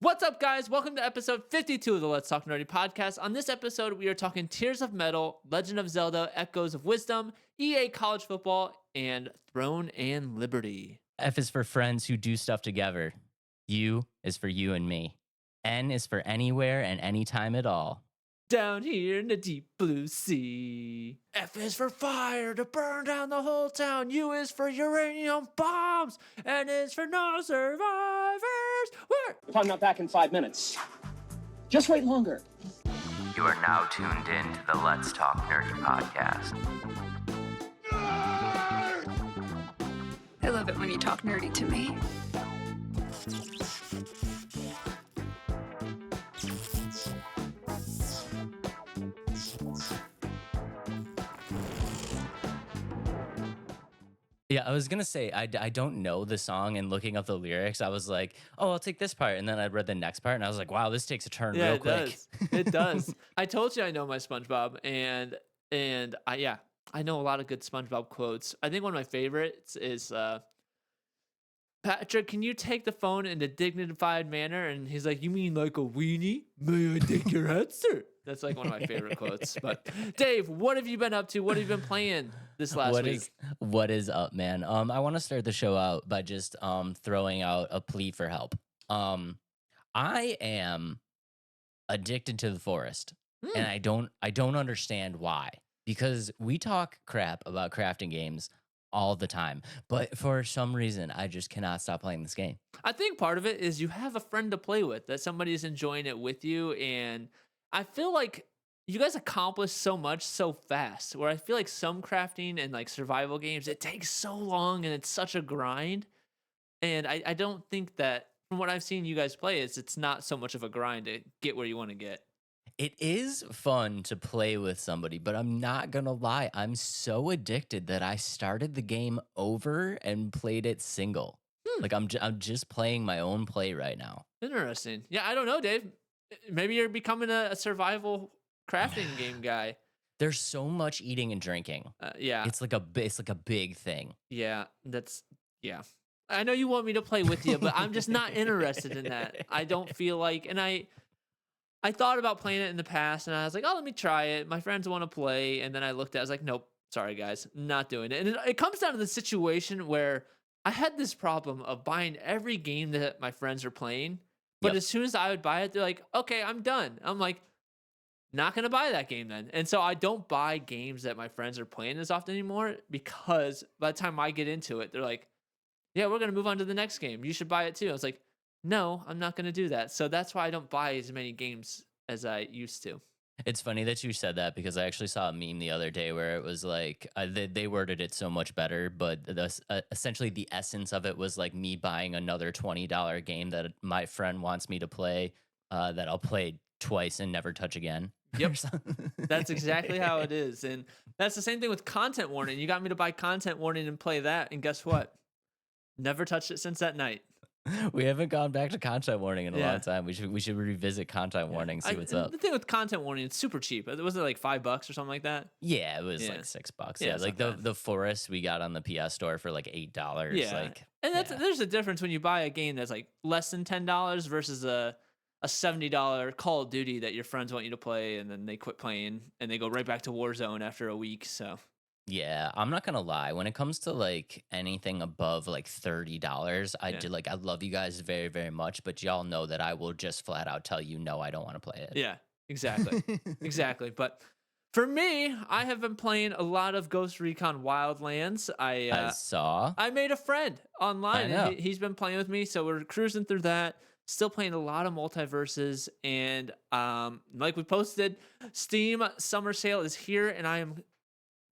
What's up, guys? Welcome to episode 52 of the Let's Talk Nerdy podcast. On this episode, we are talking Tears of Metal, Legend of Zelda, Echoes of Wisdom, EA College Football, and Throne and Liberty. F is for friends who do stuff together. U is for you and me. N is for anywhere and anytime at all. Down here in the deep blue sea. F is for fire to burn down the whole town. U is for uranium bombs. N is for no survivors. If I'm not back in 5 minutes, just wait longer. You are now tuned in to the Let's Talk Nerdy podcast. I love it when you talk nerdy to me. Yeah, I was going to say, I don't know the song, and looking up the lyrics, I was like, oh, I'll take this part. And then I read the next part, and I was like, wow, this takes a turn real quick. It does. I told you I know my SpongeBob, and I know a lot of good SpongeBob quotes. I think one of my favorites is, Patrick, can you take the phone in a dignified manner? And he's like, you mean like a weenie? May I take your answer? That's like one of my favorite quotes. But Dave, what have you been up to? What have you been playing this last week? What is up, man? I want to start the show out by just throwing out a plea for help. I am addicted to the forest, and I don't understand why. Because we talk crap about crafting games all the time, but for some reason I just cannot stop playing this game. I think part of it is you have a friend to play with, that somebody is enjoying it with you, and I feel like you guys accomplish so much so fast, where I feel like some crafting and like survival games, it takes so long and it's such a grind. And I don't think that, from what I've seen you guys play, it's not so much of a grind to get where you want to get. It is fun to play with somebody, but I'm not gonna lie, I'm so addicted that I started the game over and played it single. Like I'm just playing my own play right now. Interesting. Yeah, I don't know, Dave. Maybe you're becoming a survival crafting game guy. There's so much eating and drinking. Yeah, it's like a big thing. Yeah. I know you want me to play with you, but I'm just not interested in that. I don't feel like, and I thought about playing it in the past, and I was like, oh, let me try it. My friends want to play, and then I looked at it, I was like, nope, sorry guys, not doing it. And it comes down to the situation where I had this problem of buying every game that my friends are playing, but as soon as I would buy it, they're like, okay, I'm done. I'm like, not going to buy that game then. And so I don't buy games that my friends are playing as often anymore, because by the time I get into it, they're like, yeah, we're going to move on to the next game. You should buy it too. I was like, no, I'm not going to do that. So that's why I don't buy as many games as I used to. It's funny that you said that, because I actually saw a meme the other day where it was like, they worded it so much better, but essentially the essence of it was like me buying another $20 game that my friend wants me to play, that I'll play twice and never touch again. Yep. That's exactly how it is. And that's the same thing with Content Warning. You got me to buy Content Warning and play that, and guess what? Never touched it since that night. We haven't gone back to Content Warning in a long time. We should revisit Content Warning, see what's up. The thing with Content Warning, it's super cheap. Was it like $5 or something like that? Yeah, it was like $6. Yeah, like the Forest we got on the PS Store for like $8. Yeah, like, and there's a difference when you buy a game that's like less than $10 versus a $70 Call of Duty that your friends want you to play, and then they quit playing and they go right back to Warzone after a week. So. Yeah, I'm not gonna lie. When it comes to like anything above like $30, I love you guys very, very much, but y'all know that I will just flat out tell you no, I don't want to play it. Yeah, exactly, exactly. But for me, I have been playing a lot of Ghost Recon Wildlands. I saw. I made a friend online, I know. and he's been playing with me, so we're cruising through that. Still playing a lot of multiverses, and like we posted, Steam Summer Sale is here, and I am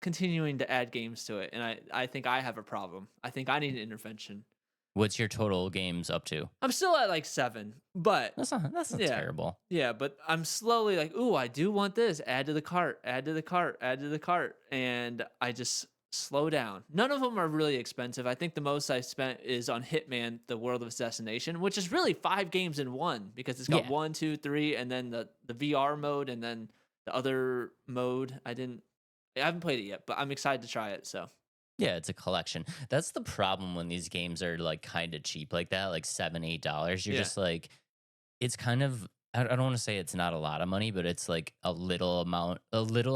continuing to add games to it, and I think I have a problem. I think I need an intervention. What's your total games up to? I'm still at like 7, but That's not terrible. Yeah, but I'm slowly like, ooh, I do want this. Add to the cart, add to the cart, add to the cart, and I just slow down. None of them are really expensive. I think the most I spent is on Hitman: The World of Assassination, which is really 5 games in one, because it's got 1, 2, 3, and then the VR mode, and then the other mode. I haven't played it yet, but I'm excited to try it. So Yeah, it's a collection. That's the problem when these games are like kind of cheap like that, like $7, $8. You're Yeah. just like, it's kind of, I don't want to say it's not a lot of money, but it's like a little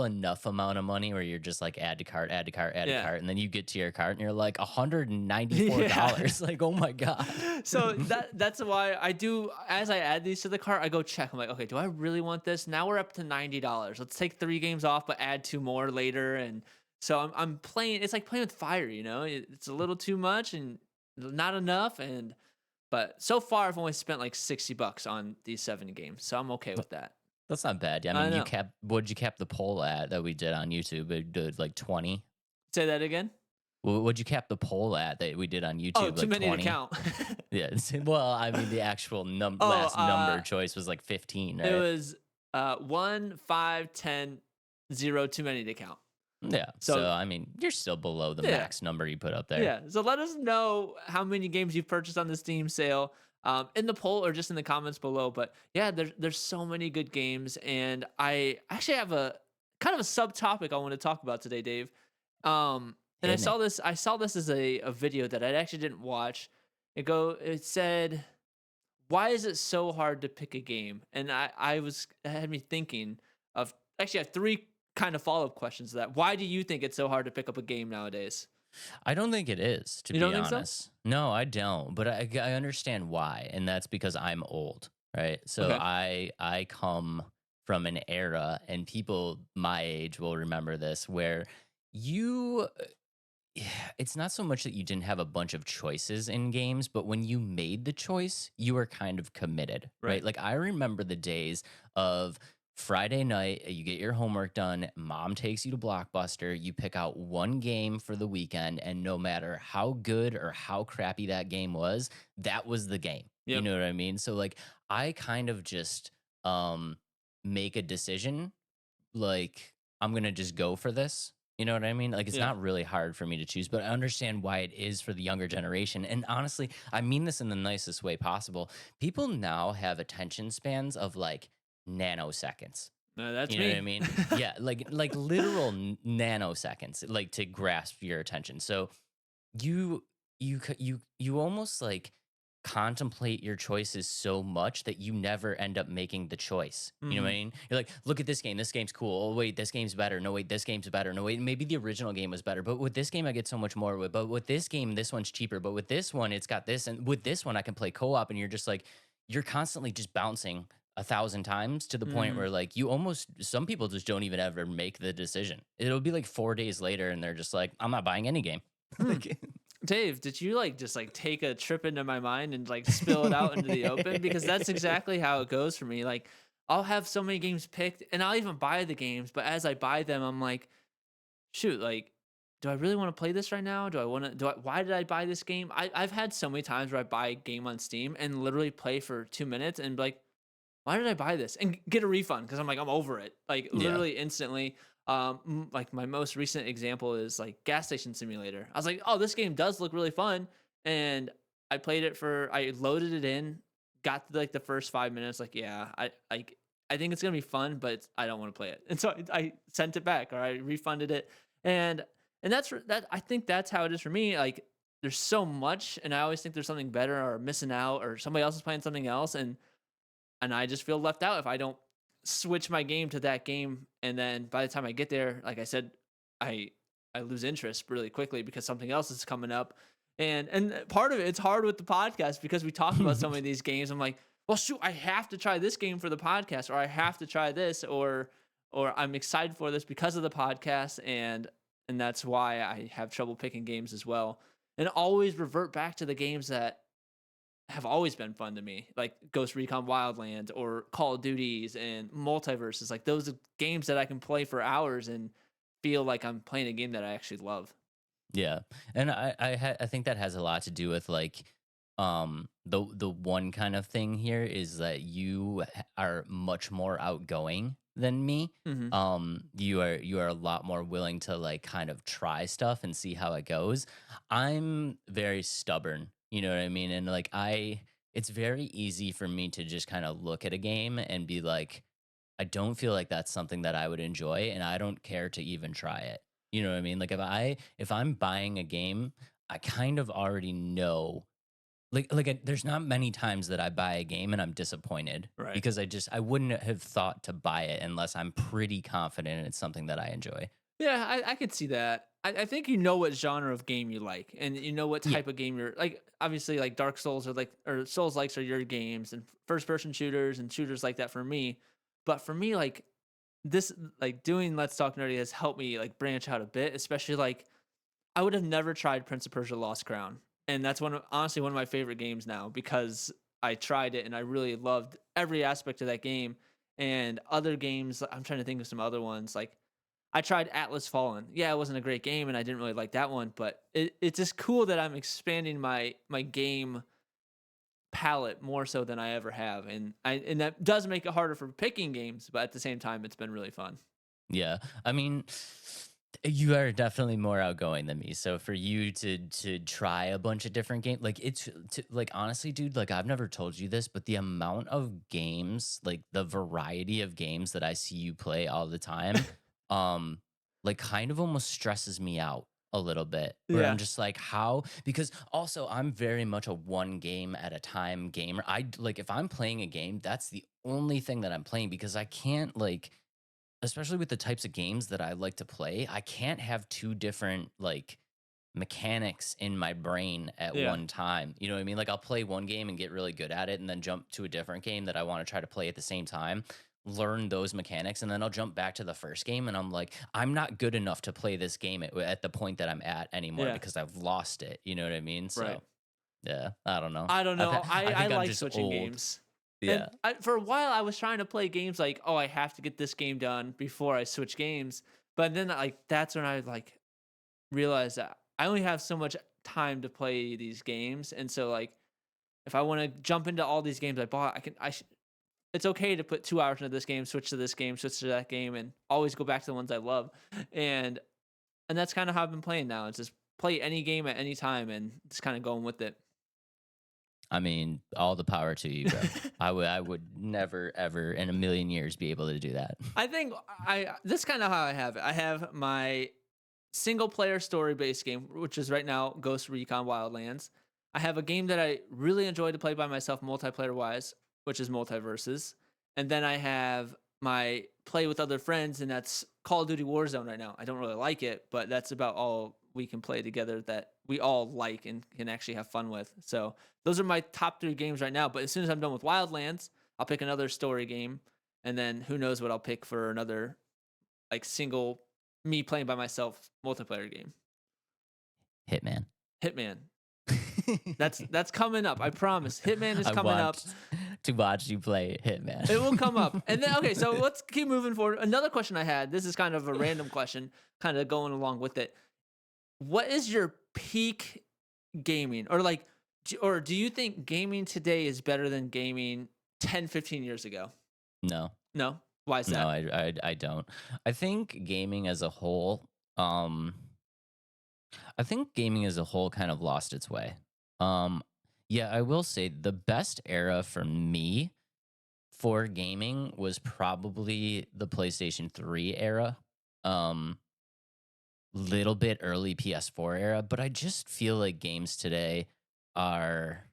enough amount of money where you're just like add to cart, add to cart, add to Yeah. cart, and then you get to your cart and you're like Yeah. $194. Like, oh my god. So that's why I do, as I add these to the cart, I go check. I'm like, okay, do I really want this? Now we're up to $90. Let's take 3 games off, but add 2 more later. And so I'm playing. It's like playing with fire, you know. It's a little too much and not enough. But so far I've only spent like $60 on these 7 games, so I'm okay with that. That's not bad. Yeah, I I mean, know. what'd you cap the poll at that we did on YouTube? It did like 20. Say that again. What'd you cap the poll at that we did on YouTube? Oh, like too many 20? to count. Yeah. Well, I mean, the actual last number choice was like 15, right? It was 1, 5, 10, 0, too many to count. Yeah. So- So, I mean, you're still below the Yeah. max number you put up there. Yeah. So let us know how many games you've purchased on the Steam sale in the poll or just in the comments below. But yeah, there's so many good games, and I actually have a kind of a subtopic I want to talk about today, Dave. And I Hit me. saw this as a video that I actually didn't watch. It said, why is it so hard to pick a game? And it had me thinking of, actually I have 3 kind of follow-up questions to that. Why do you think it's so hard to pick up a game nowadays? I don't think it is, to You be don't think so? honest. No, I don't. But I understand why, and that's because I'm old, right? So Okay. I come from an era, and people my age will remember this, where you it's not so much that you didn't have a bunch of choices in games, but when you made the choice, you were kind of committed, right? Right. Like I remember the days of Friday night, you get your homework done, mom takes you to Blockbuster, you pick out one game for the weekend, and no matter how good or how crappy that game was, that was the game. You Yep. know what I mean? So like I kind of just um make a decision like I'm gonna just go for this. You know what I mean? Like it's Yeah. not really hard for me to choose, but I understand why it is for the younger generation. And honestly, I mean this in the nicest way possible. People now have attention spans of like nanoseconds. No, that's You know me. what I mean? Yeah, like literal nanoseconds, like to grasp your attention. So you almost like contemplate your choices so much that you never end up making the choice. You know what I Mhm. mean? You're like, look at this game. This game's cool. Oh wait, this game's better. No wait, this game's better. No wait, maybe the original game was better. But with this game, I get so much more. But with this game, this one's cheaper. But with this one, it's got this, and with this one, I can play co-op. And you're just like, you're constantly just bouncing 1,000 times to the point Mhm. where like some people just don't even ever make the decision. It'll be like 4 days later, and they're just like, I'm not buying any game. Like, Dave, did you like just like take a trip into my mind and like spill it out into the open? Because that's exactly how it goes for me. Like I'll have so many games picked and I'll even buy the games, but as I buy them, I'm like, shoot, like, do I really want to play this right now? Why did I buy this game? I've had so many times where I buy a game on Steam and literally play for 2 minutes and be like, why did I buy this? And get a refund because I'm like, I'm over it. Like yeah. literally instantly. Like my most recent example is like Gas Station Simulator. I was like, oh, this game does look really fun. And I loaded it in, got to like the first 5 minutes, like, yeah, I think it's gonna be fun, but I don't want to play it. And so I sent it back or I refunded it. And that I think that's how it is for me. Like there's so much and I always think there's something better or missing out or somebody else is playing something else and I just feel left out if I don't switch my game to that game. And then by the time I get there, like I said, I lose interest really quickly because something else is coming up. And part of it, it's hard with the podcast because we talk about so many of these games. I'm like, well, shoot, I have to try this game for the podcast, or I have to try this, or I'm excited for this because of the podcast, and that's why I have trouble picking games as well. And always revert back to the games that have always been fun to me, like Ghost Recon Wildlands or Call of Duties and Multiverses. Like those are games that I can play for hours and feel like I'm playing a game that I actually love. Yeah, and I think that has a lot to do with like the one kind of thing here is that you are much more outgoing than me. Mm-hmm. You are a lot more willing to like kind of try stuff and see how it goes. I'm very stubborn, you know what I mean? And like it's very easy for me to just kind of look at a game and be like, I don't feel like that's something that I would enjoy, and I don't care to even try it. You know what I mean? Like if I'm buying a game, I kind of already know there's not many times that I buy a game and I'm disappointed Right. because I wouldn't have thought to buy it unless I'm pretty confident it's something that I enjoy. Yeah, I could see that. I think you know what genre of game you like, and you know what Yeah. type of game you're like. Obviously, like Dark Souls or Souls likes are your games, and first person shooters and shooters like that for me. But for me, like this, like doing Let's Talk Nerdy has helped me like branch out a bit, especially like I would have never tried Prince of Persia: Lost Crown, and that's honestly one of my favorite games now because I tried it and I really loved every aspect of that game. And other games, I'm trying to think of some other ones. Like I tried Atlas Fallen. Yeah, it wasn't a great game, and I didn't really like that one. But it's just cool that I'm expanding my game palette more so than I ever have, and that does make it harder for picking games. But at the same time, it's been really fun. Yeah. I mean, you are definitely more outgoing than me. So for you to try a bunch of different games, like like honestly, dude, like I've never told you this, but the amount of games, like the variety of games that I see you play all the time, um, like kind of almost stresses me out a little bit. Where I'm Yeah, just like, how? Because also I'm very much a one game at a time gamer. I like if I'm playing a game, that's the only thing that I'm playing because I can't like especially with the types of games that I like to play, I can't have two different like mechanics in my brain at yeah, one time. You know what I mean? Like I'll play one game and get really good at it and then jump to a different game that I want to try to play at the same time, learn those mechanics and then I'll jump back to the first game and I'm like I'm not good enough to play this game at the point that I'm at anymore yeah. because I've lost it. You know what I mean? Right. So, yeah, I don't know. I don't know. I I think I'm like just switching old. games. And Yeah. for a while, I was trying to play games like, oh, I have to get this game done before I switch games. But then, like, that's when I like realized that I only have so much time to play these games, and so like, if I want to jump into all these games I bought, I can. It's okay to put 2 hours into this game, switch to this game, switch to that game, and always go back to the ones I love. And and that's kind of how I've been playing now. It's just play any game at any time, and just kind of going with it. I mean, all the power to you, bro. I would never ever in a million years be able to do that. I think I this kind of how I have it. I have my single player story based game, which is right now Ghost Recon Wildlands. I have a game that I really enjoy to play by myself multiplayer wise, which is Multiverses. And then I have my play with other friends, and that's Call of Duty Warzone right now. I don't really like it, but that's about all we can play together that we all like and can actually have fun with. So those are my top 3 games right now. But as soon as I'm done with Wildlands, I'll pick another story game, and then who knows what I'll pick for another like single me playing by myself multiplayer game. Hitman. Hitman. That's coming up. I promise. Hitman is I coming up. want to watch you play Hitman. It will come up. And then okay, so let's keep moving forward. Another question I had. This is kind of a random question, kind of going along with it. What is your peak gaming? Or like or do you think gaming today is better than gaming 10, 15 years ago? No, No? Why is no, that? I don't. I think gaming as a whole, I think gaming as a whole kind of lost its way. Um, yeah, I will say the best era for me for gaming was probably the PlayStation 3 era. Um, little bit early PS4 era, but I just feel like games today are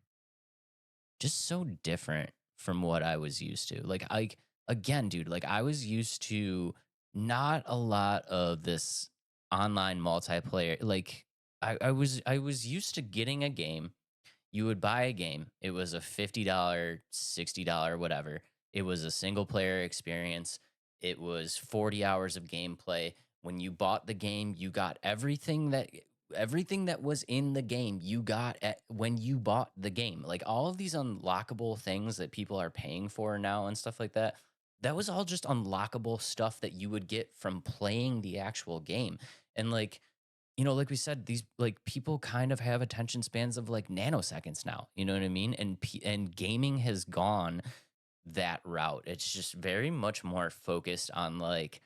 just so different from what I was used to. Like I again, dude, like I was used to not a lot of this online multiplayer. Like I was used to getting a game. You would buy a game. It was a $50, $60, whatever. It was a single player experience. It was 40 hours of gameplay. When you bought the game, you got everything that was in the game you got when you bought the game. Like all of these unlockable things that people are paying for now and stuff like that, that was all just unlockable stuff that you would get from playing the actual game. And like, like we said, these like people kind of have attention spans of like nanoseconds now. You know what I mean? And gaming has gone that route. It's just very much more focused on like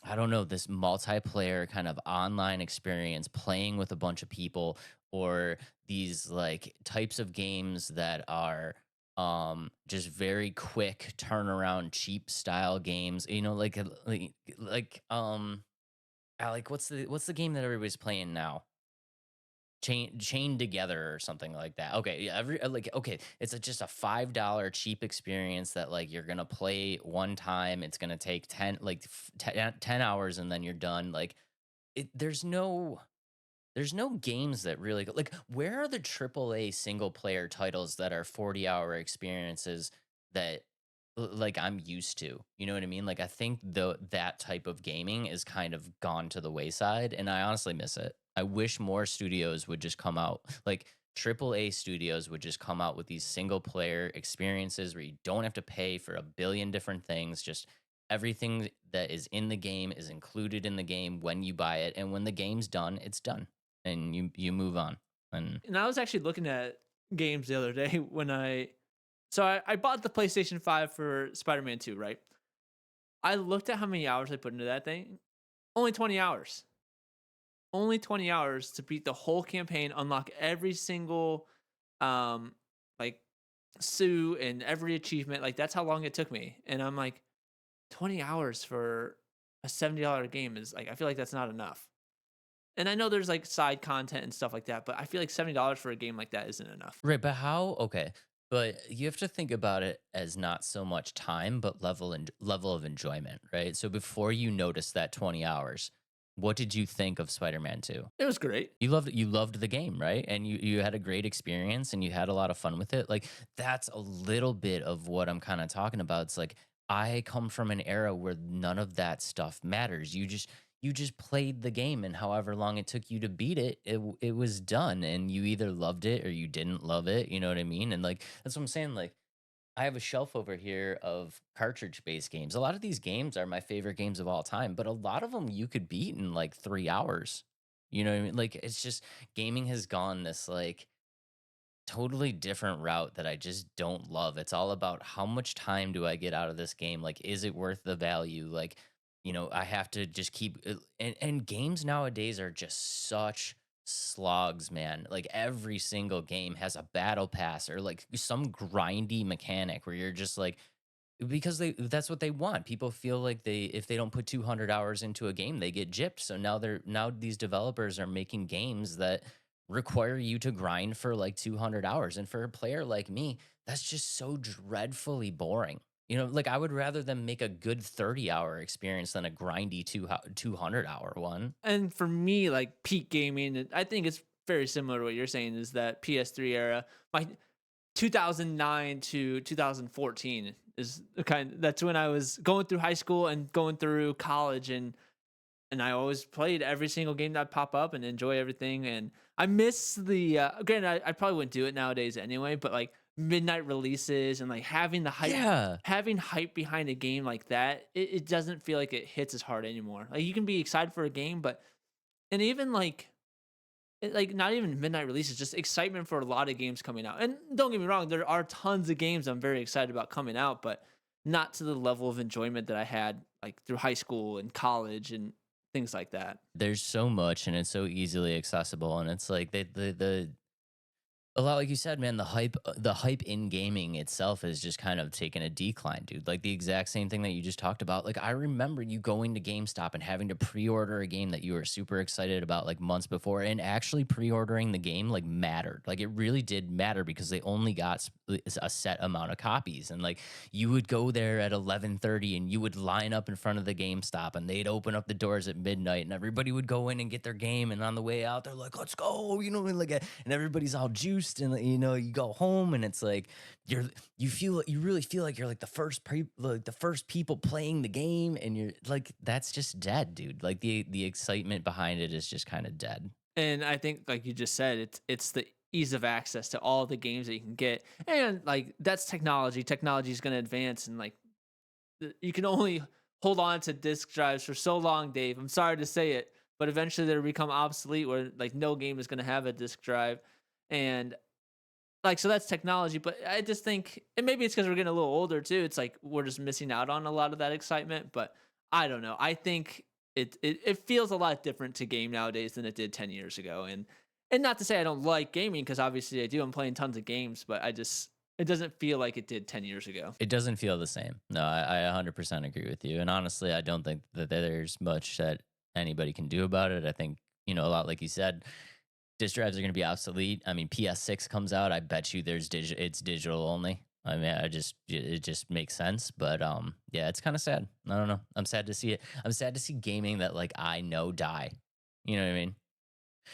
I don't know, this multiplayer kind of online experience playing with a bunch of people or these like types of games that are just very quick turnaround cheap style games, like Alec, what's the game that everybody's playing now? chained together or something like that. Okay, yeah, okay, it's just a $5 cheap experience that like you're gonna play one time. It's gonna take 10 hours and then you're done. Like there's no games that really go, like where are the AAA single player titles that are 40-hour experiences that like I'm used to. You know what I mean? Like I think that type of gaming is kind of gone to the wayside and I honestly miss it. I wish more studios would just come out like AAA studios would just come out with these single player experiences where you don't have to pay for a billion different things, just everything that is in the game is included in the game when you buy it and when the game's done, it's done and you move on. And And I was actually looking at games the other day when I bought the PlayStation 5 for Spider-Man 2, right? I looked at how many hours I put into that thing. Only 20 hours. Only 20 hours to beat the whole campaign, unlock every single um like suit and every achievement. Like that's how long it took me. And I'm like 20 hours for a $70 game is like I feel like that's not enough. And I know there's like side content and stuff like that, but I feel like $70 for a game like that isn't enough. right, but how? Okay, but you have to think about it as not so much time, but level of enjoyment, right? So before you noticed that 20 hours, what did you think of Spider-Man 2? It was great. You loved the game, right? And you had a great experience and you had a lot of fun with it. Like that's a little bit of what I'm kind of talking about. It's like I come from an era where none of that stuff matters. You just played the game and however long it took you to beat it, it was done and you either loved it or you didn't love it, you know what I mean? And like that's what I'm saying like I have a shelf over here of cartridge-based games. A lot of these games are my favorite games of all time, but a lot of them you could beat in like 3 hours. You know what I mean? Like it's just gaming has gone this like totally different route that I just don't love. It's all about how much time do I get out of this game? Like, is it worth the value? Like, I have to just keep and games nowadays are just such slogs, man. Like every single game has a battle pass or like some grindy mechanic where you're just like because that's what they want. People feel like they if they don't put 200 hours into a game, they get gypped. So now these developers are making games that require you to grind for like 200 hours. And for a player like me, that's just so dreadfully boring. Like I would rather them make a good 30-hour experience than a grindy 200-hour one. And for me, like peak gaming, I think it's very similar to what you're saying is that PS3 era. My 2009 to 2014 is that's when I was going through high school and going through college and I always played every single game that pop up and enjoy everything. And I miss the granted, I probably wouldn't do it nowadays anyway, but like midnight releases and like having the hype, Yeah. having hype behind a game like that, it doesn't feel like it hits as hard anymore. Like you can be excited for a game, but and even like not even midnight releases, just excitement for a lot of games coming out. And don't get me wrong, there are tons of games I'm very excited about coming out, but not to the level of enjoyment that I had like through high school and college and things like that. There's so much and it's so easily accessible. And it's like the a lot like you said, man, the hype in gaming itself has just kind of taken a decline, dude. Like the exact same thing that you just talked about. Like I remember you going to GameStop and having to pre-order a game that you were super excited about like months before, and actually pre-ordering the game like mattered. Like it really did matter because they only got a set amount of copies, and like you would go there at 11:30 and you would line up in front of the GameStop and they'd open up the doors at midnight and everybody would go in and get their game, and on the way out they're like, let's go, and like and everybody's all juiced, and you go home and it's like you really feel like you're like the first people playing the game, and you're like that's just dead, dude. Like the excitement behind it is just kind of dead. And I think, like you just said, it's the ease of access to all the games that you can get, and like that's technology. Technology is going to advance, and like you can only hold on to disk drives for so long, Dave. I'm sorry to say it, but eventually they'll become obsolete, where like no game is going to have a disk drive, and like so that's technology. But I just think, and maybe it's because we're getting a little older too. It's like we're just missing out on a lot of that excitement. But I don't know. I think it feels a lot different to game nowadays than it did 10 years ago. And not to say I don't like gaming, because obviously I do. I'm playing tons of games, but it doesn't feel like it did 10 years ago. It doesn't feel the same. No, I 100% agree with you. And honestly, I don't think that there's much that anybody can do about it. I think, a lot like you said, disk drives are going to be obsolete. I mean, PS6 comes out. I bet you it's digital only. I mean, it just makes sense. But yeah, it's kind of sad. I don't know. I'm sad to see it. I'm sad to see gaming that like I know die. You know what I mean?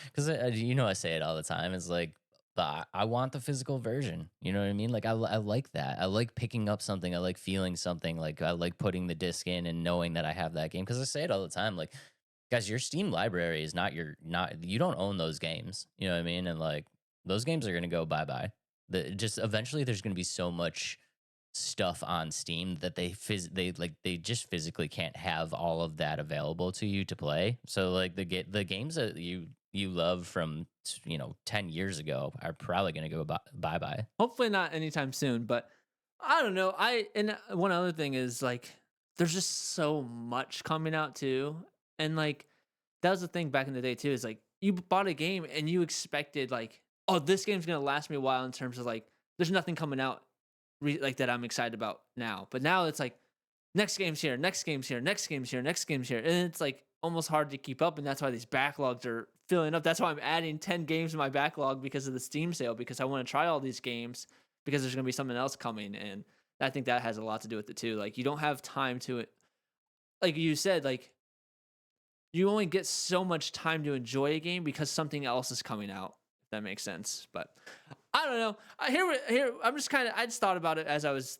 Because I say it all the time. It's like, but I want the physical version. You know what I mean? Like I like that. I like picking up something. I like feeling something. Like I like putting the disc in and knowing that I have that game. Because I say it all the time. Like, guys, your Steam library is not you don't own those games. You know what I mean? And like those games are gonna go bye bye. Just eventually there's gonna be so much stuff on Steam that they just physically can't have all of that available to you to play. So like the games that you love from 10 years ago are probably gonna go bye bye. Hopefully not anytime soon, but I don't know. And one other thing is like there's just so much coming out too. And like that was the thing back in the day too, is like you bought a game and you expected like, oh, this game's gonna last me a while in terms of like there's nothing coming out like that I'm excited about now. But now it's like next game's here, next game's here, next game's here, next game's here. And it's like almost hard to keep up. And that's why these backlogs are filling up. That's why I'm adding 10 games to my backlog because of the Steam sale, because I want to try all these games because there's going to be something else coming. And I think that has a lot to do with it too. Like you don't have time to it. Like you said, like you only get so much time to enjoy a game because something else is coming out, if that makes sense. But I don't know. Here, I just thought about it as I was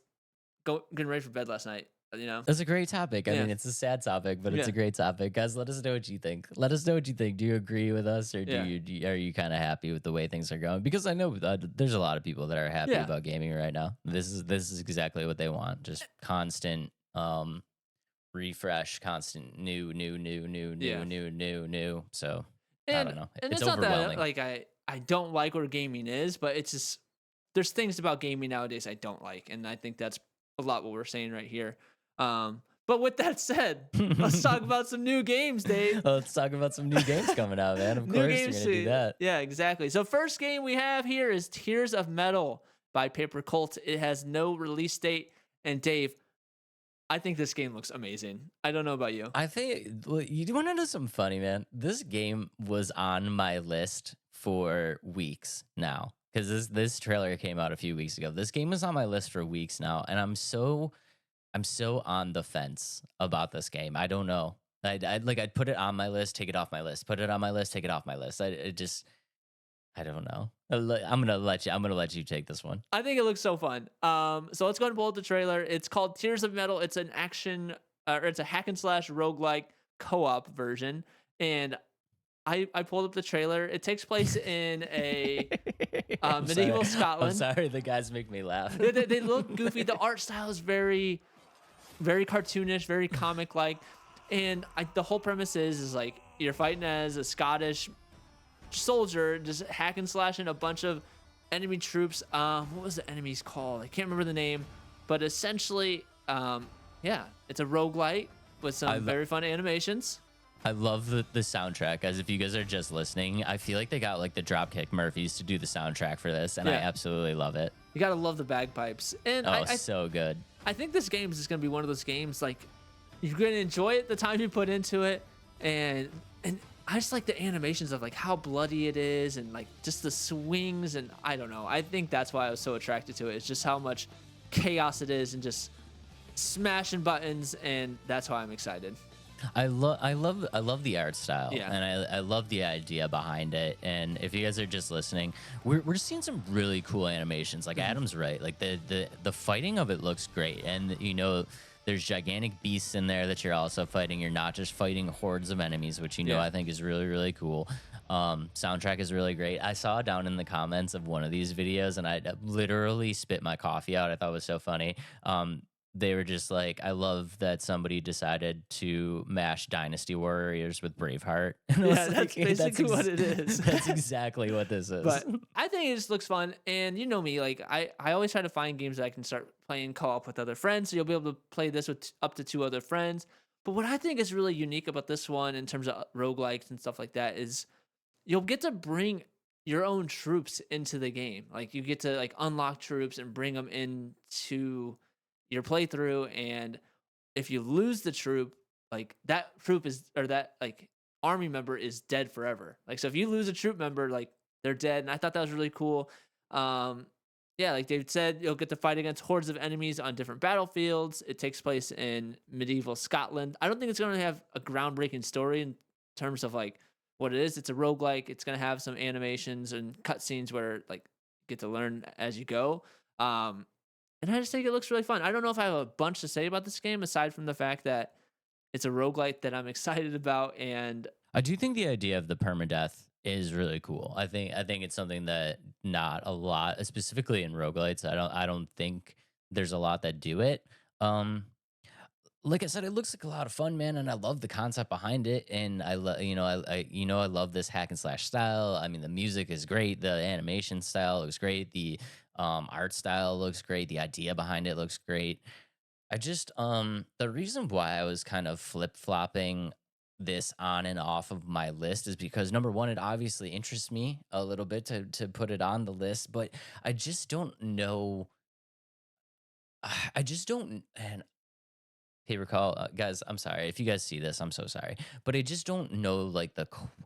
getting ready for bed last night. You know, That's a great topic. I mean, it's a sad topic, but it's a great topic. Guys, let us know what you think. Let us know what you think. Do you agree with us, or are you kind of happy with the way things are going? Because I know there's a lot of people that are happy about gaming right now. This is exactly what they want. Just constant refresh, constant new. So I don't know. And It's not overwhelming. that like I don't like where gaming is, but it's just there's things about gaming nowadays I don't like, and I think that's a lot what we're saying right here. But with that said, let's talk about some new games, Dave. Let's talk about some new games coming out, man. Of course, we're gonna do that. Yeah, exactly. So first game we have here is Tears of Metal by Paper Cult. It has no release date, and Dave, I think this game looks amazing. I don't know about you. I think you want to know something funny, man. This game was on my list for weeks now because this trailer came out a few weeks ago. This game was on my list for weeks now, and I'm so on the fence about this game. I don't know. I'd put it on my list, take it off my list. Put it on my list, take it off my list. I don't know. I'm gonna let you take this one. I think it looks so fun. So let's go ahead and pull up the trailer. It's called Tears of Metal. It's an action, or it's a hack and slash roguelike co-op version. And I pulled up the trailer. It takes place in a medieval Scotland. I'm sorry, the guys make me laugh. They look goofy. The art style is very, very cartoonish, very comic-like. And the whole premise is like you're fighting as a Scottish soldier, just hack and slashing a bunch of enemy troops. What was the enemies called? I can't remember the name, but essentially, it's a roguelite with some very fun animations. I love the soundtrack. As if you guys are just listening, I feel like they got like the Dropkick Murphys to do the soundtrack for this, and I absolutely love it. You gotta love the bagpipes, and so good. I think this game is just gonna be one of those games like you're gonna enjoy it the time you put into it, and I just like the animations of like how bloody it is and like just the swings, and I don't know. I think that's why I was so attracted to it. It's just how much chaos it is and just smashing buttons, and that's why I'm excited. I love the art style, and I love the idea behind it. And if you guys are just listening, we're seeing some really cool animations. Like Adam's right, like the fighting of it looks great, and there's gigantic beasts in there that you're also fighting. You're not just fighting hordes of enemies, which I think is really, really cool. Soundtrack is really great. I saw down in the comments of one of these videos, and I literally spit my coffee out. I thought it was so funny. They were just like, I love that somebody decided to mash Dynasty Warriors with Braveheart. And that's basically what it is. That's exactly what this is. But I think it just looks fun. And you know me, like I always try to find games that I can start playing co-op with other friends. So you'll be able to play this with up to 2 other friends. But what I think is really unique about this one in terms of roguelikes and stuff like that is you'll get to bring your own troops into the game. Like you get to like unlock troops and bring them into your playthrough, and if you lose the troop, like that troop is, or that like army member is dead forever. Like, so if you lose a troop member, like they're dead. And I thought that was really cool. Yeah, like David said, you'll get to fight against hordes of enemies on different battlefields. It takes place in medieval Scotland. I don't think it's going to have a groundbreaking story in terms of like what it is. It's a roguelike. It's going to have some animations and cutscenes where like you get to learn as you go. And I just think it looks really fun. I don't know if I have a bunch to say about this game aside from the fact that it's a roguelike that I'm excited about. And I do think the idea of the permadeath is really cool. I think it's something that not a lot, specifically in roguelites. I don't think there's a lot that do it. Like I said, it looks like a lot of fun, man, and I love the concept behind it. And I love, I love this hack and slash style. I mean, the music is great, the animation style looks great, the art style looks great, the idea behind it looks great. I just the reason why I was kind of flip flopping this on and off of my list is because number one, it obviously interests me a little bit to put it on the list, but I just don't know. I just don't, and hey, recall, guys, I'm sorry if you guys see this. I'm so sorry, but I just don't know like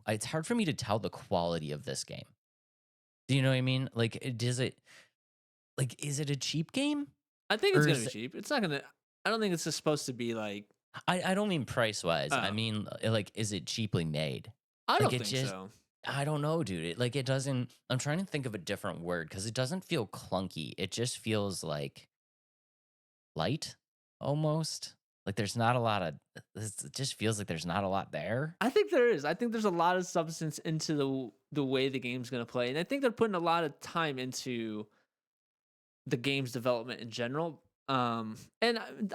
it's hard for me to tell the quality of this game. Do you know what I mean? Like, does it like is it a cheap game? I think it's Or going to is be cheap. It's not going to, I don't think it's just supposed to be like, I don't mean price wise. I Oh. mean like, is it cheaply made? I Like, don't it think just- so. I don't know, dude. It doesn't. I'm trying to think of a different word because it doesn't feel clunky. It just feels like light, almost. Like there's not a lot of. It just feels like there's not a lot there. I think there is. I think there's a lot of substance into the way the game's going to play. And I think they're putting a lot of time into the game's development in general. And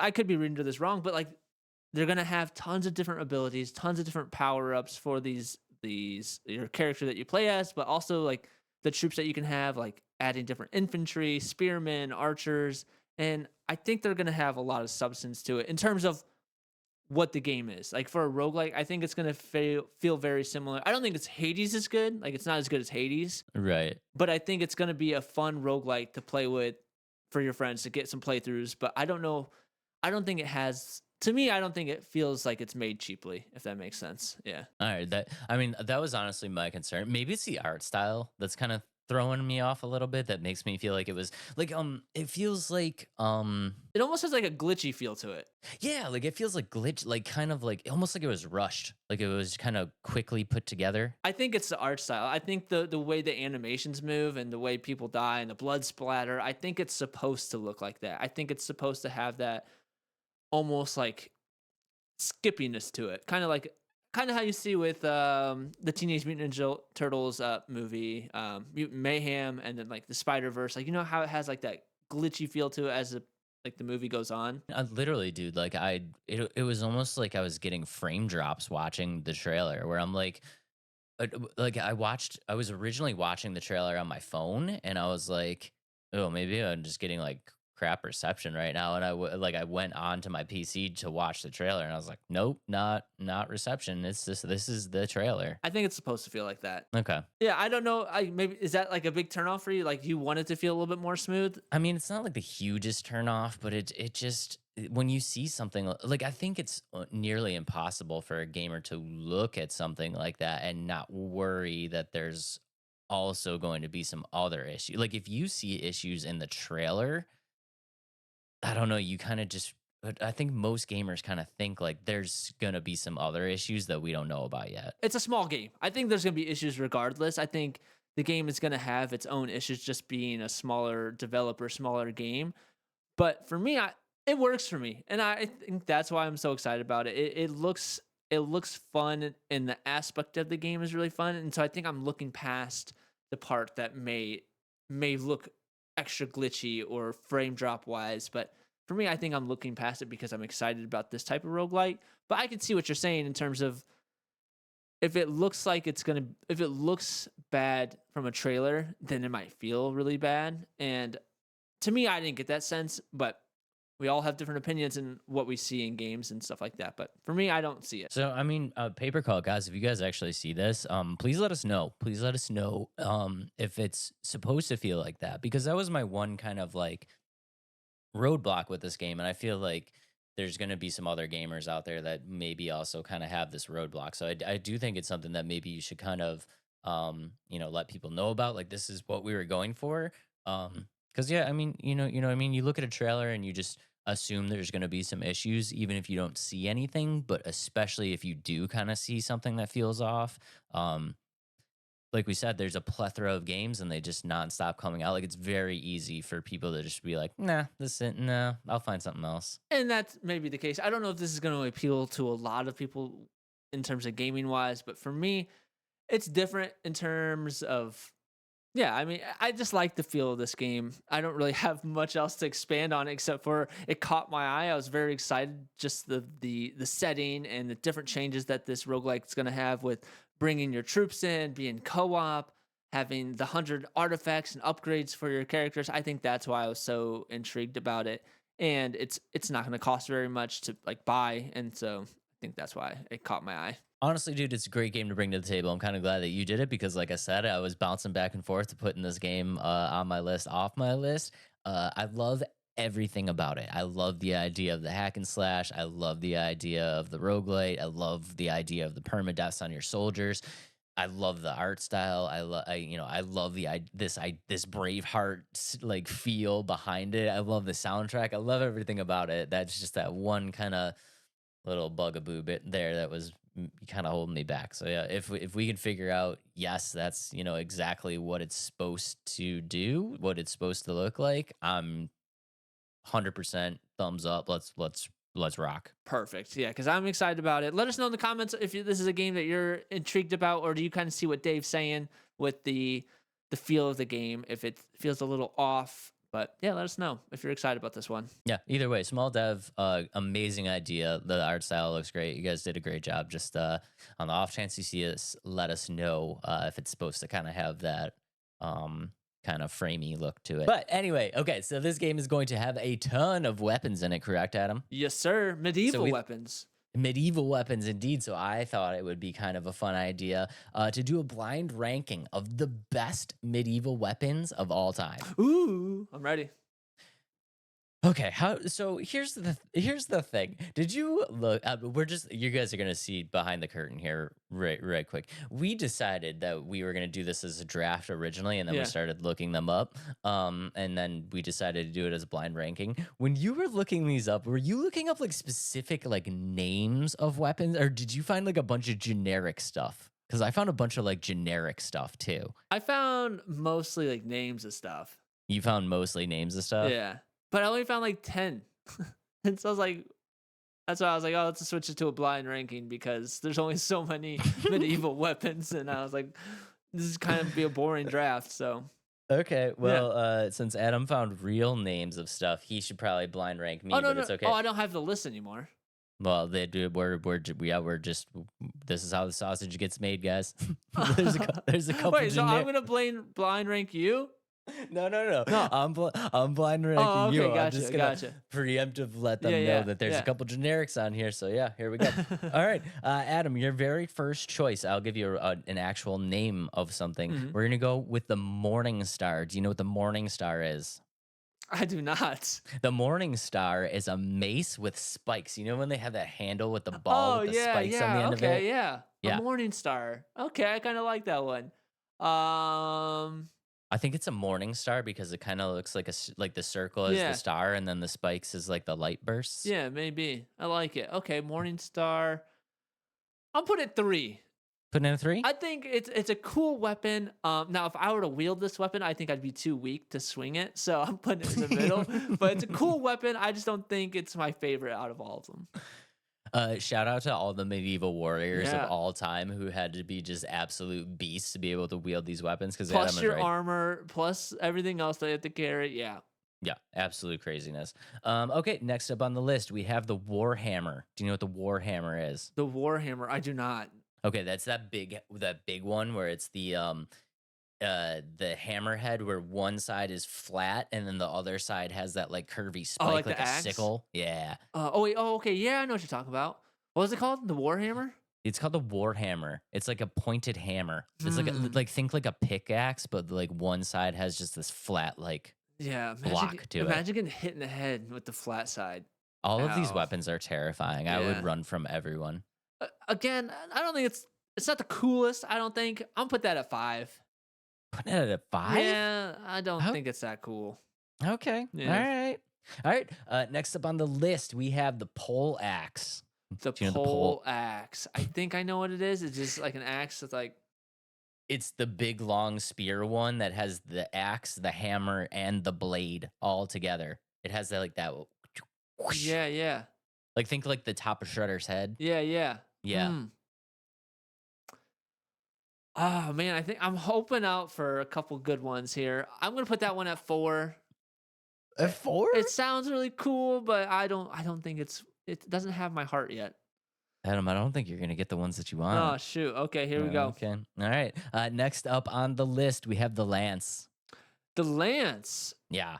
I could be reading to this wrong, but like they're going to have tons of different abilities, tons of different power-ups for these your character that you play as, but also like the troops that you can have, like adding different infantry, spearmen, archers. And I think they're going to have a lot of substance to it in terms of what the game is. Like for a roguelike, I think it's going to feel very similar. I don't think it's Hades is good. Like it's not as good as Hades, Right. but I think it's going to be a fun roguelike to play with for your friends to get some playthroughs. But I don't know. I don't think it has, to me, I don't think it feels like it's made cheaply, if that makes sense. Yeah. All right. That was honestly my concern. Maybe it's the art style that's kind of throwing me off a little bit. That makes me feel like it was like it feels like It almost has like a glitchy feel to it. yeah, like it feels like glitch, like kind of like almost like it was rushed, like it was kind of quickly put together. I think it's the art style. I think the way the animations move and the way people die and the blood splatter, I think it's supposed to look like that. I think it's supposed to have that almost like skippiness to it. Kind of how you see with the Teenage Mutant Ninja Turtles movie, Mutant Mayhem, and then like the Spider-Verse. Like, you know how it has like that glitchy feel to it as like the movie goes on. Literally, dude, like it was almost like I was getting frame drops watching the trailer where I'm like I was originally watching the trailer on my phone and I was like, oh, maybe I'm just getting like crap reception right now. And I went on to my PC to watch the trailer and I was like, nope, not reception. It's just, this is the trailer. I think it's supposed to feel like that. Okay. Yeah, I don't know. Maybe is that like a big turnoff for you? Like you want it to feel a little bit more smooth? I mean, it's not like the hugest turnoff, but it just, when you see something like, I think it's nearly impossible for a gamer to look at something like that and not worry that there's also going to be some other issue. Like if you see issues in the trailer, I don't know, you kind of just, I think most gamers kind of think like there's going to be some other issues that we don't know about yet. It's a small game. I think there's going to be issues regardless. I think the game is going to have its own issues just being a smaller developer, smaller game. But for me, it works for me. And I think that's why I'm so excited about it. It looks fun and the aspect of the game is really fun. And so I think I'm looking past the part that may look extra glitchy or frame drop wise, but for me, I think I'm looking past it because I'm excited about this type of roguelike. But I can see what you're saying in terms of if it looks bad from a trailer, then it might feel really bad. And to me, I didn't get that sense, but we all have different opinions in what we see in games and stuff like that. But for me, I don't see it. So, I mean, paper call, guys, if you guys actually see this, please let us know. Please let us know if it's supposed to feel like that, because that was my one kind of like roadblock with this game. And I feel like there's going to be some other gamers out there that maybe also kind of have this roadblock. So I do think it's something that maybe you should kind of let people know about, like, this is what we were going for. Because yeah, I mean, what I mean, you look at a trailer and you just assume there's going to be some issues, even if you don't see anything. But especially if you do kind of see something that feels off, um, like we said, there's a plethora of games and they just nonstop coming out. Like it's very easy for people to just be like, nah, this isn't, nah, I'll find something else. And that's maybe the case. I don't know if this is going to appeal to a lot of people in terms of gaming wise, but for me, it's different in terms of, yeah, I mean, I just like the feel of this game. I don't really have much else to expand on except for it caught my eye. I was very excited, just the setting and the different changes that this roguelike is going to have with bringing your troops in, being co-op, having the 100 artifacts and upgrades for your characters. I think that's why I was so intrigued about it. And it's not going to cost very much to like buy, and so I think that's why it caught my eye. Honestly, dude, it's a great game to bring to the table. I'm kind of glad that you did it because, like I said, I was bouncing back and forth to putting this game on my list, off my list. I love everything about it. I love the idea of the hack and slash. I love the idea of the roguelite. I love the idea of the permadeaths on your soldiers. I love the art style. I love this Braveheart like feel behind it. I love the soundtrack. I love everything about it. That's just that one kind of little bugaboo bit there that was kind of holding me back. So yeah, if we can figure out, yes, that's exactly what it's supposed to do, what it's supposed to look like, I'm 100% thumbs up. Let's rock. Perfect. Yeah, because I'm excited about it. Let us know in the comments if this is a game that you're intrigued about, or do you kind of see what Dave's saying with the feel of the game, if it feels a little off. But yeah, let us know if you're excited about this one. Yeah, either way, small dev, amazing idea. The art style looks great. You guys did a great job. Just on the off chance you see us, let us know if it's supposed to kind of have that kind of framey look to it. But anyway, okay, so this game is going to have a ton of weapons in it, correct, Adam? Yes, sir. Medieval weapons. Medieval weapons, indeed. So I thought it would be kind of a fun idea to do a blind ranking of the best medieval weapons of all time. Ooh, I'm ready. Okay, so here's the thing. Did you look? You guys are gonna see behind the curtain here, right quick. We decided that we were gonna do this as a draft originally, and then we started looking them up. And then we decided to do it as a blind ranking. When you were looking these up, were you looking up like specific like names of weapons, or did you find like a bunch of generic stuff? Because I found a bunch of like generic stuff too. I found mostly like names of stuff. You found mostly names of stuff? Yeah. But I only found like 10. And so I was like, that's why I was like, oh, let's switch it to a blind ranking because there's only so many medieval weapons. And I was like, this is kind of be a boring draft. So, okay. Well, since Adam found real names of stuff, he should probably blind rank me, but it's okay. Oh, I don't have the list anymore. Well, they do. We're just. This is how the sausage gets made, guys. there's a couple. Wait, so I'm gonna blind rank you? No. I'm blind ranking you. Gotcha, I'm just gonna preemptive let them know that there's a couple generics on here. So yeah, here we go. All right, Adam, your very first choice. I'll give you an actual name of something. Mm-hmm. We're gonna go with the Morning Star. Do you know what the Morning Star is? I do not. The Morning Star is a mace with spikes. You know when they have that handle with the ball with the spikes on the end of it? Yeah. A Morning Star. Okay, I kind of like that one. I think it's a Morning Star because it kind of looks like the circle is the star, and then the spikes is like the light bursts. Yeah, maybe. I like it. Okay, Morning Star. I'll put it 3. Putting in a 3? I think it's a cool weapon. Now, if I were to wield this weapon, I think I'd be too weak to swing it, so I'm putting it in the middle. But it's a cool weapon. I just don't think it's my favorite out of all of them. Shout out to all the medieval warriors of all time who had to be just absolute beasts to be able to wield these weapons. Plus your armor, plus everything else they have to carry. Yeah, absolute craziness. Okay, next up on the list, we have the Warhammer. Do you know what the Warhammer is? The Warhammer, I do not. Okay, that's that big one where it's the hammerhead where one side is flat and then the other side has that like curvy spike like a axe? Sickle. Yeah. Okay. Yeah, I know what you're talking about. What was it called? The Warhammer? It's called the Warhammer. It's like a pointed hammer. It's like think like a pickaxe, but like one side has just this flat block to it. Imagine getting hit in the head with the flat side. All of these weapons are terrifying. I would run from everyone. Again, I don't think It's not the coolest, I don't think. I'm gonna put that at 5. Putting it at 5? Yeah, I don't How- think it's that cool. Okay. Yeah. All right. Next up on the list, we have the pole axe. The Do you know the pole axe. I think I know what it is. It's just like an axe that's like, It's the big long spear one that has the axe, the hammer, and the blade all together. It has that like that. Whoosh. yeah. Like think like the top of Shredder's head. Yeah. Yeah. Oh man, I think I'm hoping out for a couple good ones here. I'm gonna put that one at 4. A 4? It sounds really cool, but I don't think it doesn't have my heart yet. Adam, I don't think you're gonna get the ones that you Oh want. shoot. Okay, here we go. Okay. All right. Next up on the list, we have the lance. The lance. Yeah.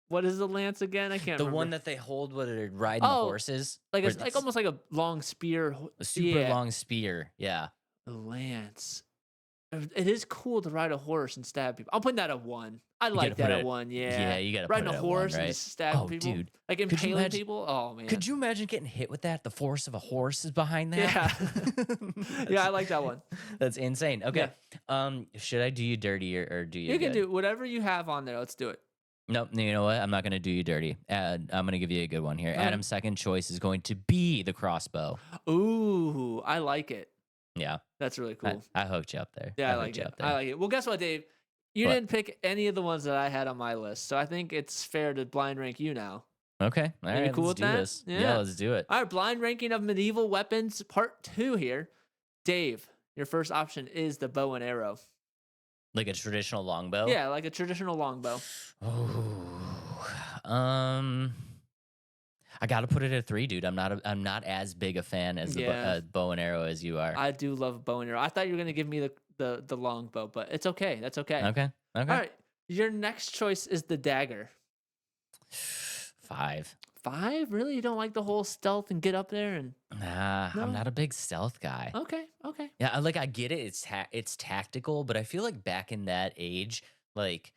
What is the lance again? I can't The remember. one that they hold when they're riding the Oh, horses. like where it's like it's almost like a long spear. a super Yeah, long spear. Yeah. the lance. It is cool to ride a horse and stab people. I'm putting that at 1. I like gotta that put at it- 1. Yeah, Yeah, you gotta riding put it a at 1, horse and right? just stabbing Oh, people, dude. like Could you impaling imagine- people. Oh man. Could you imagine getting hit with that? The force of a horse is behind that. Yeah. Yeah, I like that one. That's insane. Okay. Should I do you dirty or do you? You can good? do whatever you have on there. Let's do it. Nope. You know what? I'm not gonna do you dirty. I'm gonna give you a good one here. Okay. Adam's second choice is going to be the crossbow. Ooh, I like it. Yeah. That's really cool. I hooked you up there. Yeah, I hooked like you it. up there. I like it. Well, guess what, Dave? You What? didn't pick any of the ones that I had on my list, so I think it's fair to blind rank you now. Okay. All you right. cool let's with do that? this. Yeah. Let's do it. All right, blind ranking of medieval weapons, part 2 here. Dave, your first option is the bow and arrow. Like a traditional longbow. Yeah, like a traditional longbow. Oh. I gotta put it at 3, dude. I'm not as big a fan as the Yeah. bow and arrow as you are. I do love bow and arrow. I thought you were gonna give me the longbow, but it's okay. That's okay. Okay. All right, your next choice is the dagger. 5. 5? Really? You don't like the whole stealth and get up there and? Nah, No? I'm not a big stealth guy. Okay. Yeah, I get it. It's tactical, but I feel like back in that age, like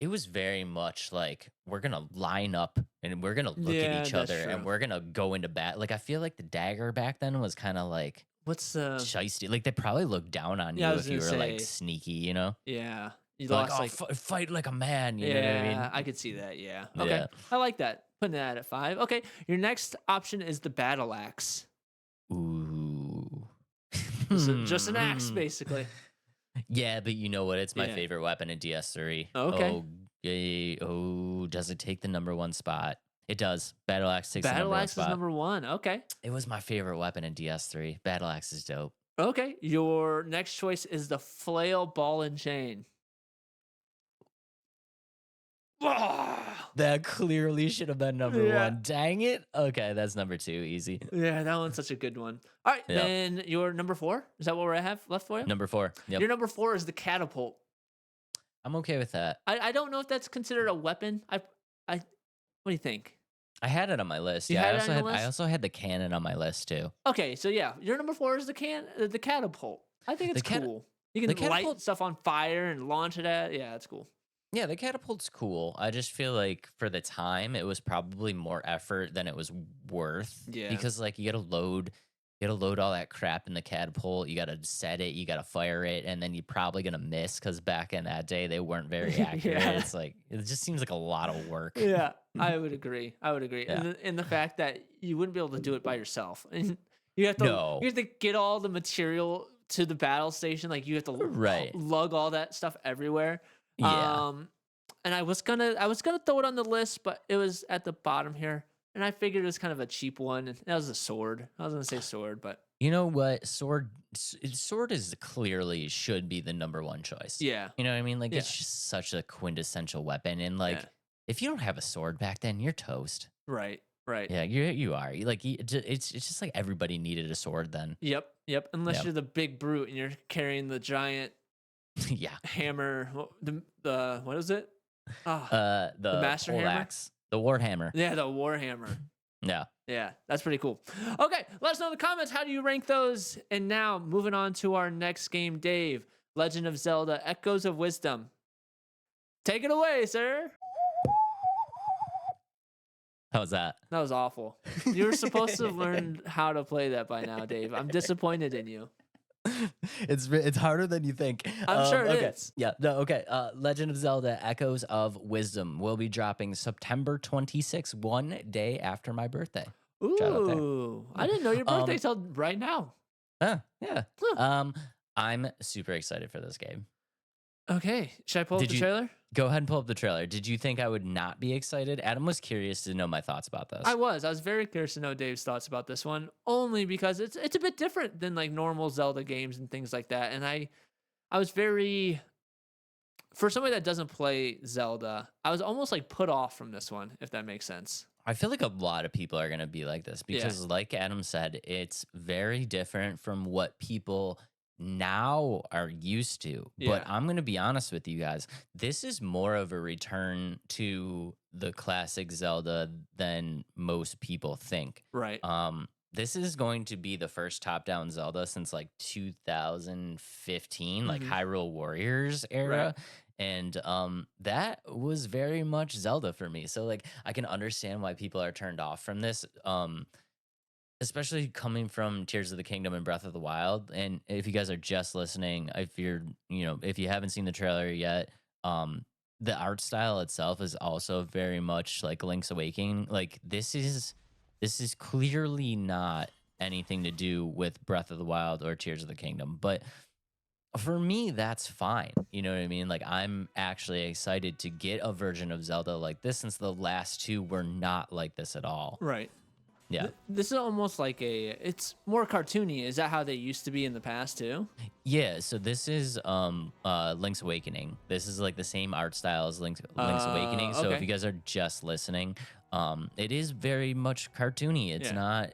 it was very much like we're gonna line up and we're gonna look Yeah, at each that's other true. and we're gonna go into bat. Like I feel like the dagger back then was kind of like What's the? shisty. Like they probably looked down on Yeah, I you was if you were gonna like say- sneaky, you know? Yeah, you Like, lost oh, like. fight like a man. You know what I mean? I could see that. Yeah. Okay. Yeah. I like that. Putting that at 5. Okay. Your next option is the battle axe. Ooh. Just an axe, basically. Yeah, but you know what? It's my Yeah. favorite weapon in DS3. Okay. Oh, does it take the number 1 spot? It does. Battle axe takes the Battle number 1 axe is spot. number 1. Okay. It was my favorite weapon in DS3. Battle axe is dope. Okay. Your next choice is the flail ball and chain. That clearly should have been number Yeah. 1. Dang it. Okay, that's number 2. Easy. Yeah, that one's such a good one. All right, Yep. then your number 4. Is that what we have left for you? Number 4. Yep. Your number 4 is the catapult. I'm okay with that. I don't know if that's considered a weapon. What do you think? I had it on my list. You Yeah, had I it also on had your I list? also had the cannon on my list too. Okay, so yeah, your number 4 is the catapult. I think it's The cat- cool. You the can light catapult- stuff on fire and launch it at. Yeah, it's cool. Yeah, the catapult's cool. I just feel like for the time it was probably more effort than it was worth. Yeah. Because like you gotta load all that crap in the catapult, you gotta set it, you gotta fire it, and then you're probably gonna miss because back in that day they weren't very accurate. Yeah. It's like it just seems like a lot of work. Yeah, I would agree. Yeah. And the fact that you wouldn't be able to do it by yourself, and you have to No. you have to get all the material to the battle station. Like you have to Right. lug all that stuff everywhere. Yeah. And I was gonna throw it on the list, but it was at the bottom here, and I figured it was kind of a cheap one. And that was a sword. I was gonna say sword, but You know what? Sword is clearly should be the number 1 choice. yeah, You know what I mean? Like Yeah. it's just such a quintessential weapon. And like Yeah. if you don't have a sword back then, you're toast. right. Yeah, you are. It's just like everybody needed a sword then. Yep. Unless Yep. you're the big brute and you're carrying the giant Yeah. hammer. The what is it? Ah, The master pole hammer? axe, the warhammer. yeah, the warhammer. Yeah. Yeah, that's pretty cool. Okay, let us know in the comments, how do you rank those? And now, moving on to our next game, Dave, Legend of Zelda, Echoes of Wisdom. Take it away, sir. How's that? That was awful. You were supposed to have learned how to play that by now, Dave. I'm disappointed in you. It's harder than you think. I'm sure it okay. is. Yeah. No. Okay. Legend of Zelda: Echoes of Wisdom will be dropping September 26th, one day after my birthday. Shout out there. Ooh, I didn't know your birthday till right now. Yeah. Huh. I'm super excited for this game. Okay, should I pull up Did the you- trailer? Go ahead and pull up the trailer. Did you think I would not be excited? Adam was curious to know my thoughts about this. I was very curious to know Dave's thoughts about this one, only because it's a bit different than like normal Zelda games and things like that. And I was very, for somebody that doesn't play Zelda, I was almost like put off from this one, if that makes sense. I feel like a lot of people are going to be like this because, like Adam said, it's very different from what people now are used to. Yeah. But I'm going to be honest with you guys. This is more of a return to the classic Zelda than most people think. Right. This is going to be the first top-down Zelda since like 2015, like Mhm. Hyrule Warriors era. Right. And that was very much Zelda for me. So like I can understand why people are turned off from this. Especially coming from Tears of the Kingdom and Breath of the Wild. And if you guys are just listening, if you haven't seen the trailer yet, the art style itself is also very much like Link's Awakening. Like this is clearly not anything to do with Breath of the Wild or Tears of the Kingdom, but for me, that's fine. You know what I mean? Like, I'm actually excited to get a version of Zelda like this since the last two were not like this at all. Right. Yeah. This is almost like it's more cartoony. Is that how they used to be in the past too? Yeah, so this is Link's Awakening. This is like the same art style as Link's Awakening. So okay. if you guys are just listening, it is very much cartoony.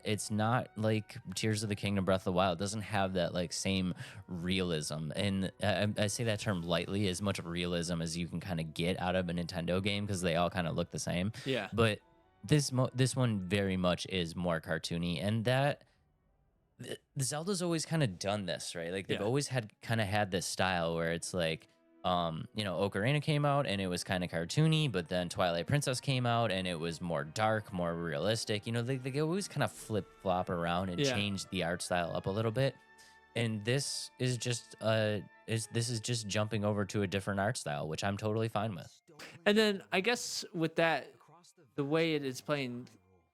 It's not like Tears of the Kingdom, Breath of the Wild. It doesn't have that like same realism. And I say that term lightly, as much realism as you can kind of get out of a Nintendo game because they all kind of look the same. Yeah. But this one very much is more cartoony, and that the Zelda's always kind of done this, right? Like they've always had this style where it's like, Ocarina came out and it was kind of cartoony, but then Twilight Princess came out and it was more dark, more realistic. They always kind of flip flop around and change the art style up a little bit. And this is just jumping over to a different art style, which I'm totally fine with. And then I guess with that, the way it is playing,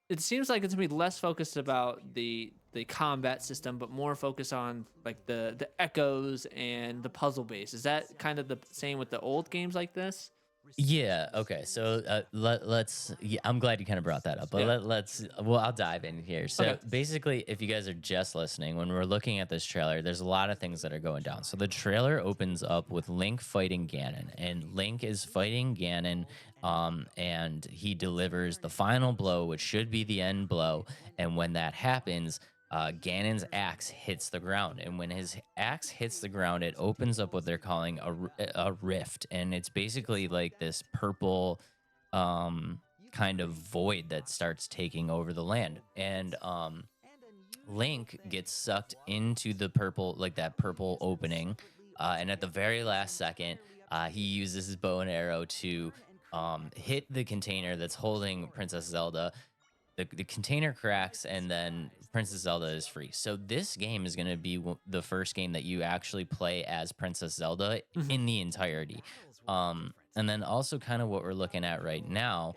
it seems like it's gonna be less focused about the combat system, but more focused on like the echoes and the puzzle base. Is that kind of the same with the old games like this? Yeah. Okay. So let's. Yeah, I'm glad you kind of brought that up, but I'll dive in here. So basically, if you guys are just listening, when we're looking at this trailer, there's a lot of things that are going down. So the trailer opens up with Link fighting Ganon, and Link is fighting Ganon, and he delivers the final blow, which should be the end blow. And when that happens, Ganon's axe hits the ground, and when his axe hits the ground, it opens up what they're calling a rift, and it's basically like this purple kind of void that starts taking over the land, and Link gets sucked into the purple, like that purple opening, and at the very last second, he uses his bow and arrow to hit the container that's holding Princess Zelda. The container cracks, and then Princess Zelda is free. So this game is going to be the first game that you actually play as Princess Zelda in the entirety. And then also kind of what we're looking at right now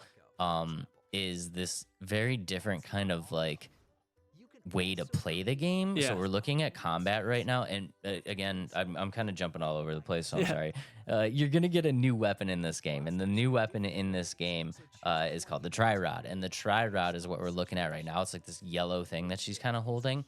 is this very different kind of like way to play the game. Yeah. So we're looking at combat right now, and again, I'm kind of jumping all over the place, so I'm sorry. You're gonna get a new weapon in this game, and the new weapon in this game is called the Tri-Rod, and the Tri-Rod is what we're looking at right now. It's like this yellow thing that she's kind of holding,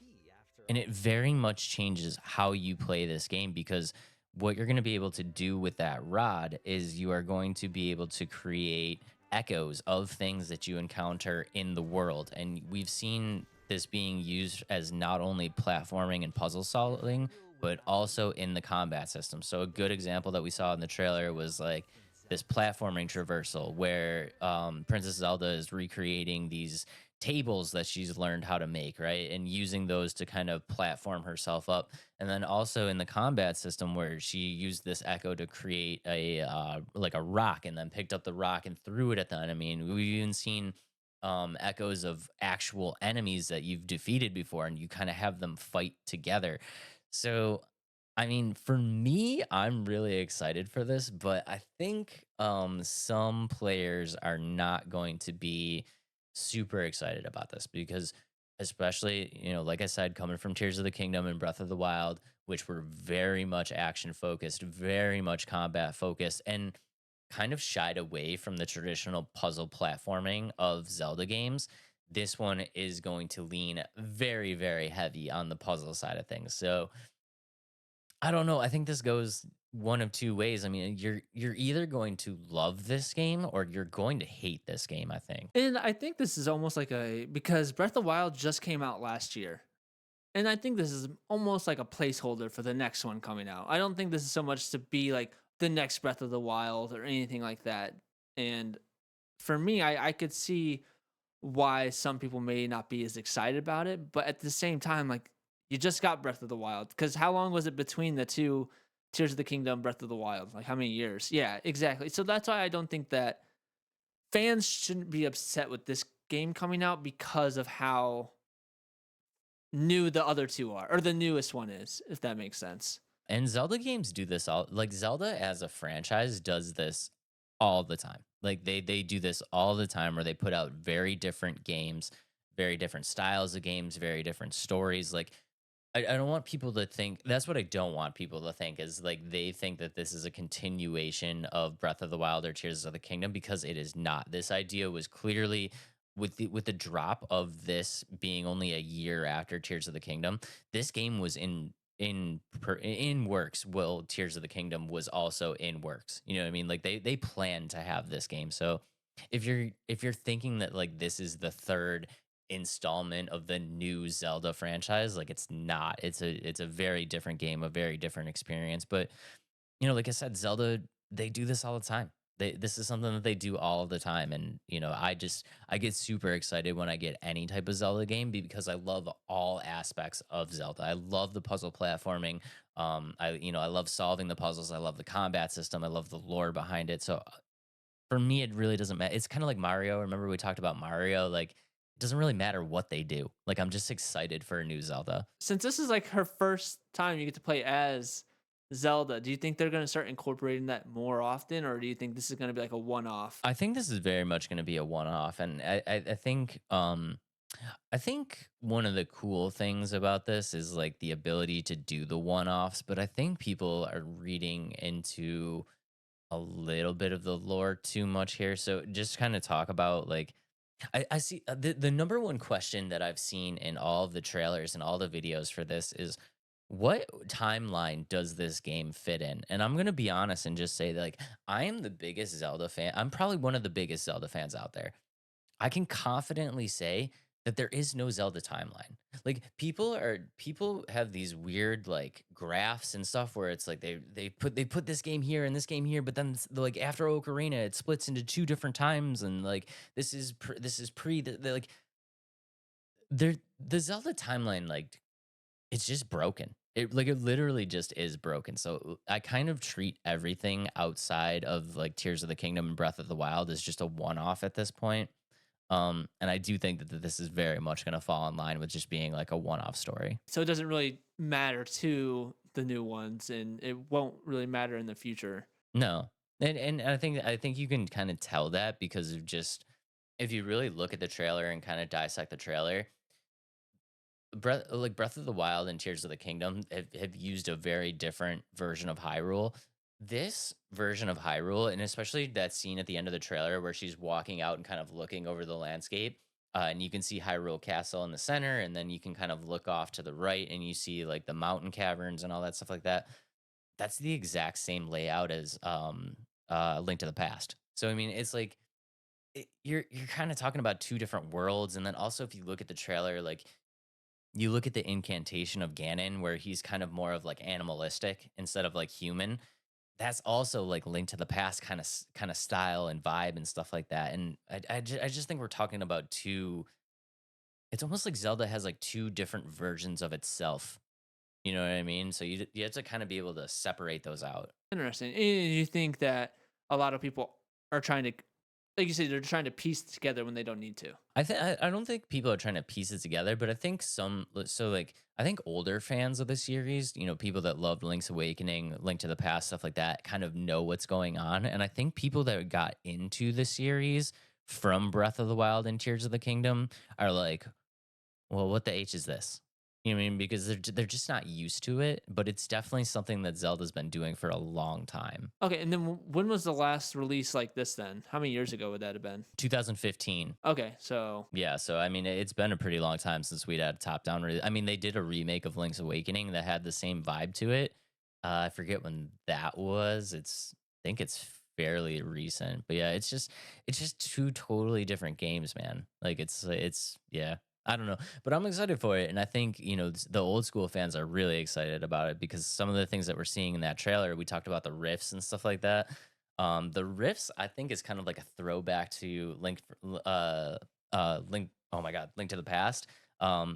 and it very much changes how you play this game, because what you're going to be able to do with that rod is you are going to be able to create echoes of things that you encounter in the world. And we've seen this being used as not only platforming and puzzle solving, but also in the combat system. So a good example that we saw in the trailer was like this platforming traversal where Princess Zelda is recreating these tables that she's learned how to make, right? And using those to kind of platform herself up. And then also in the combat system where she used this echo to create a like a rock, and then picked up the rock and threw it at the enemy. And we've even seen echoes of actual enemies that you've defeated before, and you kind of have them fight together. So, I mean, for me, I'm really excited for this, but I think some players are not going to be super excited about this because, especially, like I said, coming from Tears of the Kingdom and Breath of the Wild, which were very much action focused, very much combat focused, and kind of shied away from the traditional puzzle platforming of Zelda games. This one is going to lean very, very heavy on the puzzle side of things. So I don't know. I think this goes one of two ways. I mean, you're either going to love this game or you're going to hate this game, I think. And I think this is almost like because Breath of the Wild just came out last year. And I think this is almost like a placeholder for the next one coming out. I don't think this is so much to be like the next Breath of the Wild or anything like that. And for me, I could see why some people may not be as excited about it. But at the same time, like, you just got Breath of the Wild. Because how long was it between the two Tears of the Kingdom, Breath of the Wild? Like, how many years? Yeah, exactly. So that's why I don't think that fans shouldn't be upset with this game coming out because of how new the other two are, or the newest one is, if that makes sense. And Zelda games do this all, like Zelda as a franchise does this all the time. Like they do this all the time where they put out very different games, very different styles of games, very different stories. Like I don't want people to think that's what I don't want people to think is like they think that this is a continuation of Breath of the Wild or Tears of the Kingdom because it is not. This idea was clearly with the drop of this being only a year after Tears of the Kingdom. This game was in works. Well, Tears of the Kingdom was also in works. You know what I mean? Like they plan to have this game. So if you're thinking that like this is the third installment of the new Zelda franchise, like it's not. It's a very different game, a very different experience. But like I said, Zelda, they do this all the time. This is something that they do all the time, and I get super excited when I get any type of Zelda game because I love all aspects of Zelda. I love the puzzle platforming. I love solving the puzzles. I love the combat system. I love the lore behind it. So for me, it really doesn't matter. It's kind of like Mario. Remember we talked about Mario? Like it doesn't really matter what they do. Like I'm just excited for a new Zelda. Since this is like her first time you get to play as Zelda, do you think they're going to start incorporating that more often, or do you think this is going to be like a one-off? I think this is very much going to be a one-off, and I think one of the cool things about this is like the ability to do the one-offs, but I think people are reading into a little bit of the lore too much here. So just kind of talk about like I see the number one question that I've seen in all of the trailers and all the videos for this is what timeline does this game fit in? And I'm gonna be honest and just say that, like I am the biggest Zelda fan. I'm probably one of the biggest Zelda fans out there. I can confidently say that there is no Zelda timeline. Like people have these weird like graphs and stuff where it's like they put this game here and this game here, but then like after Ocarina it splits into two different times and like this is pre like the Zelda timeline like it's just broken. It literally just is broken. So I kind of treat everything outside of like Tears of the Kingdom and Breath of the Wild as just a one off at this point. And I do think that this is very much going to fall in line with just being like a one-off story. So it doesn't really matter to the new ones, and it won't really matter in the future. No, and I think you can kind of tell that because of just if you really look at the trailer and kind of dissect the trailer, Breath of the Wild and Tears of the Kingdom have used a very different version of Hyrule. This version of Hyrule, and especially that scene at the end of the trailer where she's walking out and kind of looking over the landscape, and you can see Hyrule Castle in the center, and then you can kind of look off to the right and you see like the mountain caverns and all that stuff like that. That's the exact same layout as Link to the Past. So I mean, it's like you're kind of talking about two different worlds, and then also if you look at the trailer, like you look at the incantation of Ganon, where he's kind of more of like animalistic instead of like human. That's also like Link to the Past kind of style and vibe and stuff like that. And I just think we're talking about two. It's almost like Zelda has like two different versions of itself. You know what I mean? So you have to kind of be able to separate those out. Interesting. And you think that a lot of people are trying to like you said, they're trying to piece it together when they don't need to. I don't think people are trying to piece it together, but I think I think older fans of the series, people that loved Link's Awakening, Link to the Past, stuff like that, kind of know what's going on. And I think people that got into the series from Breath of the Wild and Tears of the Kingdom are like, well, what the H is this? You know what I mean? Because they're just not used to it, but it's definitely something that Zelda's been doing for a long time. Okay, and then when was the last release like this then? How many years ago would that have been? 2015. Okay, so Yeah, so I mean, it's been a pretty long time since we'd had a top-down. I mean, they did a remake of Link's Awakening that had the same vibe to it. I forget when that was. I think it's fairly recent, but yeah, it's just two totally different games, man. Like it's yeah. I don't know, but I'm excited for it, and I think the old school fans are really excited about it because some of the things that we're seeing in that trailer, we talked about the riffs and stuff like that. The riffs, I think, is kind of like a throwback to Link. Oh my God, Link to the Past.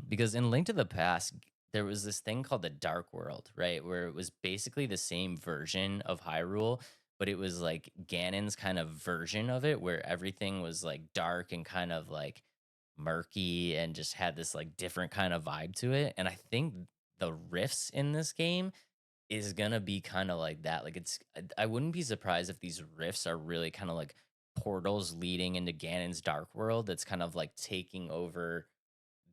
Because in Link to the Past, there was this thing called the Dark World, right, where it was basically the same version of Hyrule, but it was like Ganon's kind of version of it, where everything was like dark and kind of like murky and just had this like different kind of vibe to it. And I think the riffs in this game is gonna be kind of like that. Like I wouldn't be surprised if these riffs are really kind of like portals leading into Ganon's Dark World that's kind of like taking over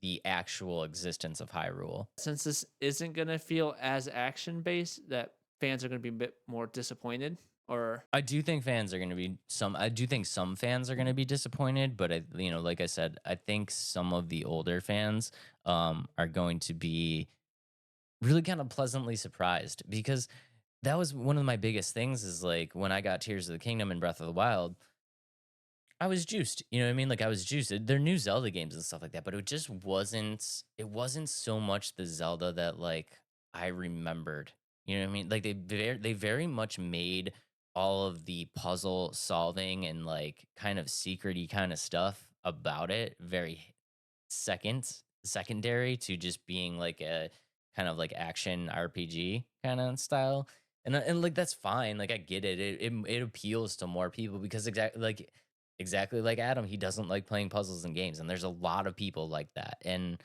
the actual existence of Hyrule. since this isn't gonna feel as action based, that fans are gonna be a bit more disappointed. Or I do think fans are going to be I do think some fans are going to be disappointed, but like I said, I think some of the older fans are going to be really kind of pleasantly surprised because that was one of my biggest things is like when I got Tears of the Kingdom and Breath of the Wild, I was juiced. You know what I mean? Like I was juiced. They're new Zelda games and stuff like that, but it wasn't so much the Zelda that like I remembered. You know what I mean? Like they very much made all of the puzzle solving and like kind of secrety kind of stuff about it very secondary to just being like a kind of like action RPG kind of style. And like that's fine. Like I get it. It appeals to more people because exactly like Adam, he doesn't like playing puzzles and games, and there's a lot of people like that. And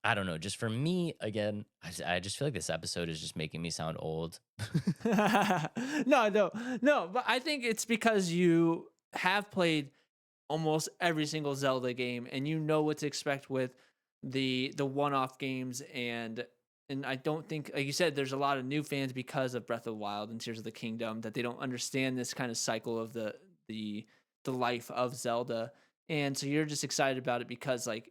I don't know, just for me, again, I just feel like this episode is just making me sound old. no, but I think it's because you have played almost every single Zelda game and you know what to expect with the one-off games. And I don't think, like you said, there's a lot of new fans because of Breath of the Wild and Tears of the Kingdom that they don't understand this kind of cycle of the life of Zelda. And so you're just excited about it because like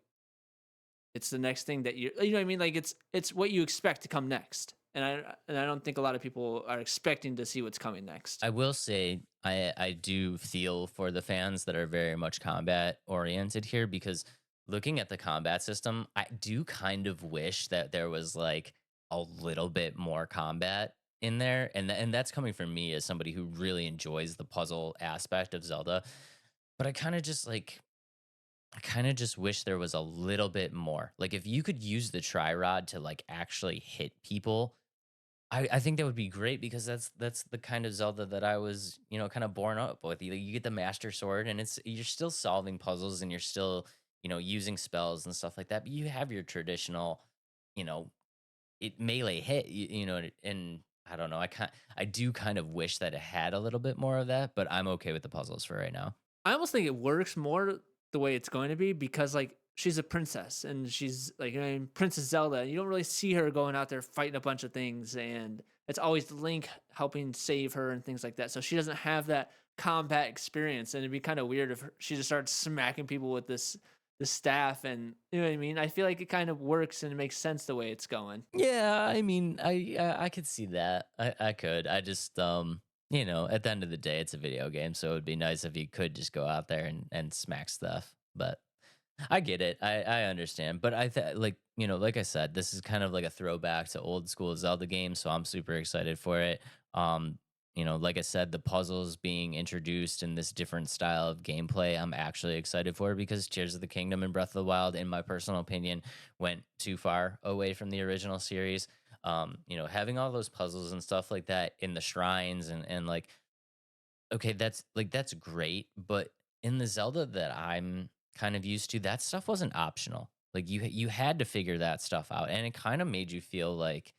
it's the next thing that you know what I mean? Like it's what you expect to come next. And I don't think a lot of people are expecting to see what's coming next. I will say I do feel for the fans that are very much combat oriented here because looking at the combat system, I do kind of wish that there was like a little bit more combat in there, and that's coming from me as somebody who really enjoys the puzzle aspect of Zelda. But I kind of just wish there was a little bit more. Like if you could use the tri rod to like actually hit people, I think that would be great because that's the kind of Zelda that I was, kind of born up with. You get the Master Sword and you're still solving puzzles and you're still, using spells and stuff like that. But you have your traditional, you know, melee hit, and I don't know. I do kind of wish that it had a little bit more of that, but I'm okay with the puzzles for right now. I almost think it works more the way it's going to be because like she's a princess and she's like Princess Zelda. And you don't really see her going out there fighting a bunch of things, and it's always Link helping save her and things like that. So she doesn't have that combat experience, and it'd be kind of weird if she just starts smacking people with the staff, and you know what I mean. I feel like it kind of works and it makes sense the way it's going. Yeah, I mean, I could see that. I could. I just at the end of the day, it's a video game, so it would be nice if you could just go out there and smack stuff. But I get it. I understand. But like I said, this is kind of like a throwback to old school Zelda games, so I'm super excited for it. Like I said, the puzzles being introduced in this different style of gameplay, I'm actually excited for because Tears of the Kingdom and Breath of the Wild, in my personal opinion, went too far away from the original series. Having all those puzzles and stuff like that in the shrines and like, okay, that's great, but in the Zelda that I'm kind of used to, that stuff wasn't optional. Like you had to figure that stuff out, and it kind of made you feel like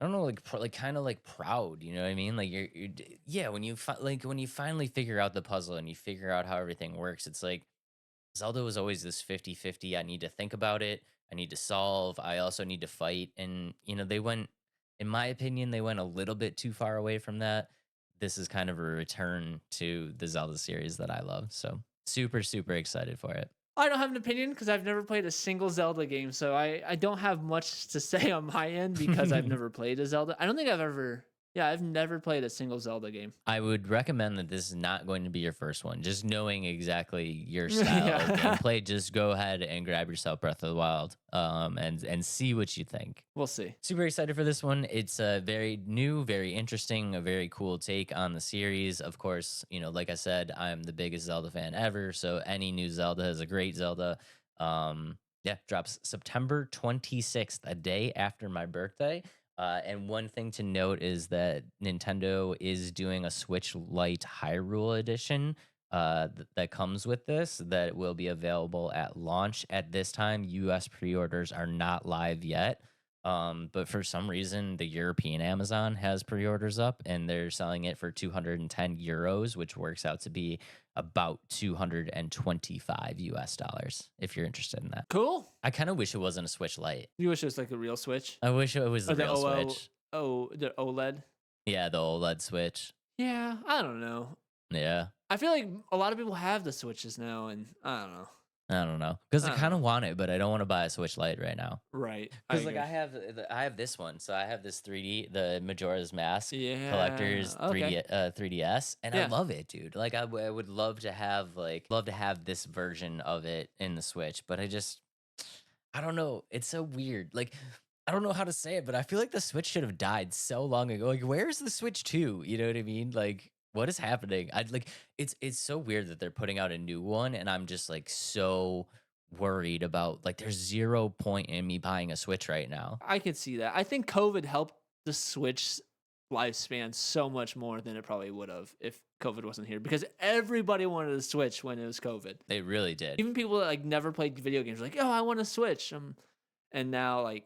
I don't know, like like kind of like proud. You know what I mean? Like yeah, when when you finally figure out the puzzle and you figure out how everything works, it's like Zelda was always this 50-50. I need to think about it. I need to solve. I also need to fight. And, they went, in my opinion, they went a little bit too far away from that. This is kind of a return to the Zelda series that I love. So super, super excited for it. I don't have an opinion because I've never played a single Zelda game, so I don't have much to say on my end because I've never played a Zelda. I don't think I've never played a single Zelda game. I would recommend that this is not going to be your first one. Just knowing exactly your style Yeah. of gameplay, just go ahead and grab yourself Breath of the Wild, and see what you think. We'll see. Super excited for this one. It's a very new, very interesting, a very cool take on the series. Of course, like I said, I'm the biggest Zelda fan ever, so any new Zelda is a great Zelda. Yeah, drops September 26th, a day after my birthday. And one thing to note is that Nintendo is doing a Switch Lite Hyrule edition that comes with this that will be available at launch. At this time, US pre-orders are not live yet. But for some reason, the European Amazon has pre-orders up and they're selling it for 210 euros, which works out to be about 225 US dollars if you're interested in that. Cool. I kind of wish it wasn't a Switch Lite. You wish it was like a real Switch? I wish it was the real Switch. The OLED? Yeah, the OLED Switch. Yeah, I don't know. Yeah. I feel like a lot of people have the Switches now, and I don't know. I don't know, because I I kind don't of want it, but I don't want to buy a Switch Lite right now. Right. Because like I have this one, so I have this 3D, the Majora's Mask Yeah, collector's 3D, okay. 3DS, and I Yeah. love it, dude. Like I would love to have this version of it in the Switch, but I don't know. It's so weird. Like I don't know how to say it, but I feel like the Switch should have died so long ago. Like where's the Switch 2? You know what I mean? Like what is happening? I'd like it's so weird that they're putting out a new one, and I'm just like so worried about like there's 0 point in me buying a Switch right now. I could see that. I think COVID helped the Switch lifespan so much more than it probably would have if COVID wasn't here because everybody wanted a Switch when it was COVID. They really did. Even people that like never played video games were like, "Oh, I want a Switch." And now like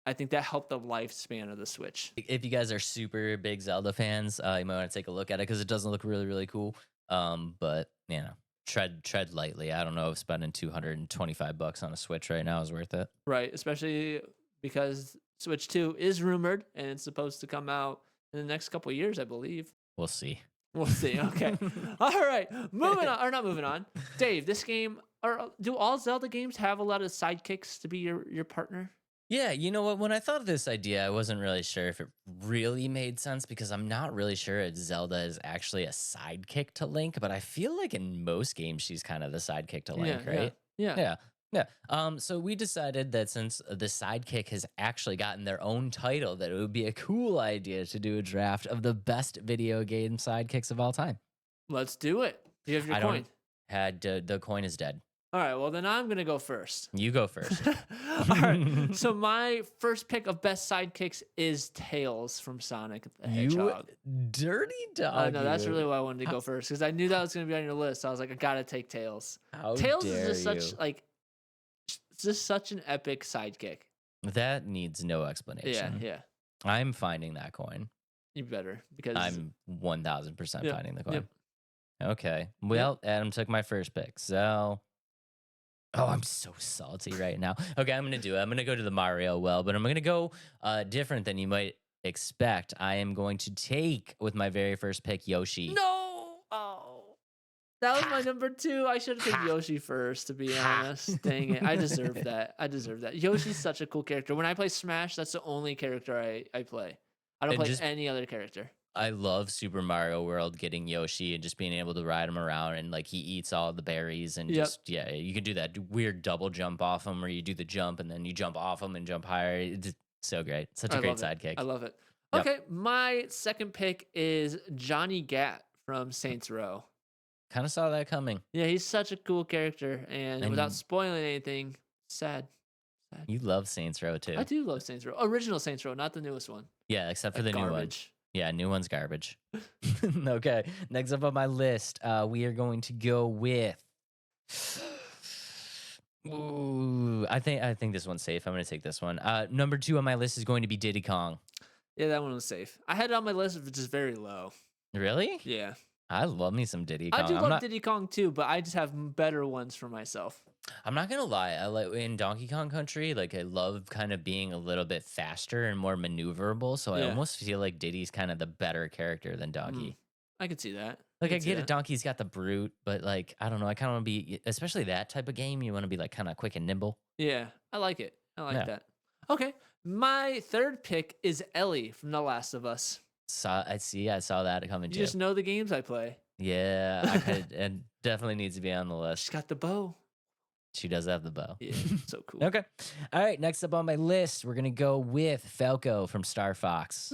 I think that helped the lifespan of the Switch. If you guys are super big Zelda fans, you might want to take a look at it because it doesn't look really, really cool. But tread lightly. I don't know if spending $225 on a Switch right now is worth it. Right, especially because Switch 2 is rumored and it's supposed to come out in the next couple of years, I believe. We'll see. We'll see. Okay. All right. Moving on, or not moving on. Dave, this game, or do all Zelda games have a lot of sidekicks to be your partner? Yeah, you know what? When I thought of this idea, I wasn't really sure if it really made sense because I'm not really sure if Zelda is actually a sidekick to Link, but I feel like in most games she's kind of the sidekick to Link, right? Yeah. Yeah. So we decided that since the sidekick has actually gotten their own title, that it would be a cool idea to do a draft of the best video game sidekicks of all time. Let's do it. Do you have your coin? The coin is dead. All right. Well, then I'm going to go first. You go first. All right. So my first pick of best sidekicks is Tails from Sonic the Hedgehog. You dirty dog. I know, that's you. really why I wanted to go first because I knew that was going to be on your list. So I was like, I got to take Tails. How Tails dare is just you. it's just such an epic sidekick. That needs no explanation. Yeah. I'm finding that coin. You better because I'm 1000% Yep, finding the coin. yep. Okay. Well, Adam took my first pick. So, I'm so salty right now. Okay, I'm going to do it. I'm going to go to the Mario well, but I'm going to go different than you might expect. I am going to take with my very first pick Yoshi. No. Oh. That was my number 2. I should have taken Yoshi first, to be honest. Dang it. I deserve that. Yoshi's such a cool character. When I play Smash, that's the only character I play. I don't And play any other character. I love Super Mario World, getting Yoshi and just being able to ride him around, and like he eats all the berries and you can do that weird double jump off him where you do the jump and then you jump off him and jump higher. It's so great. Such a great sidekick. I love it. Yep. Okay, my second pick is Johnny Gat from Saints Row. Kind of saw that coming. Yeah, he's such a cool character, and without spoiling anything, sad. You love Saints Row too. I do love Saints Row. Original Saints Row, not the newest one. Yeah, except for the new one. Yeah, new one's garbage. Okay, next up on my list, we are going to go with. Ooh, I think this one's safe. I'm gonna take this one. Number 2 on my list is going to be Diddy Kong. Yeah, that one was safe. I had it on my list, which is very low. Really? Yeah. I love me some Diddy Kong. I do love Diddy Kong too, but I just have better ones for myself. I'm not gonna lie. I like in Donkey Kong Country. Like I love kind of being a little bit faster and more maneuverable. So I Yeah. almost feel like Diddy's kind of the better character than Donkey. I could see that. Like I could see get it, that. Donkey's got the brute, but like I don't know. I kind of want to be, especially that type of game. You want to be like kind of quick and nimble. Yeah, I like it. I like Yeah. that. Okay, my third pick is Ellie from The Last of Us. I saw that coming You too. just know the games I play. Yeah, I could, and definitely needs to be on the list. She's got the bow. She does have the bow. Yeah, so cool. Okay. All right. Next up on my list, we're gonna go with Falco from Star Fox.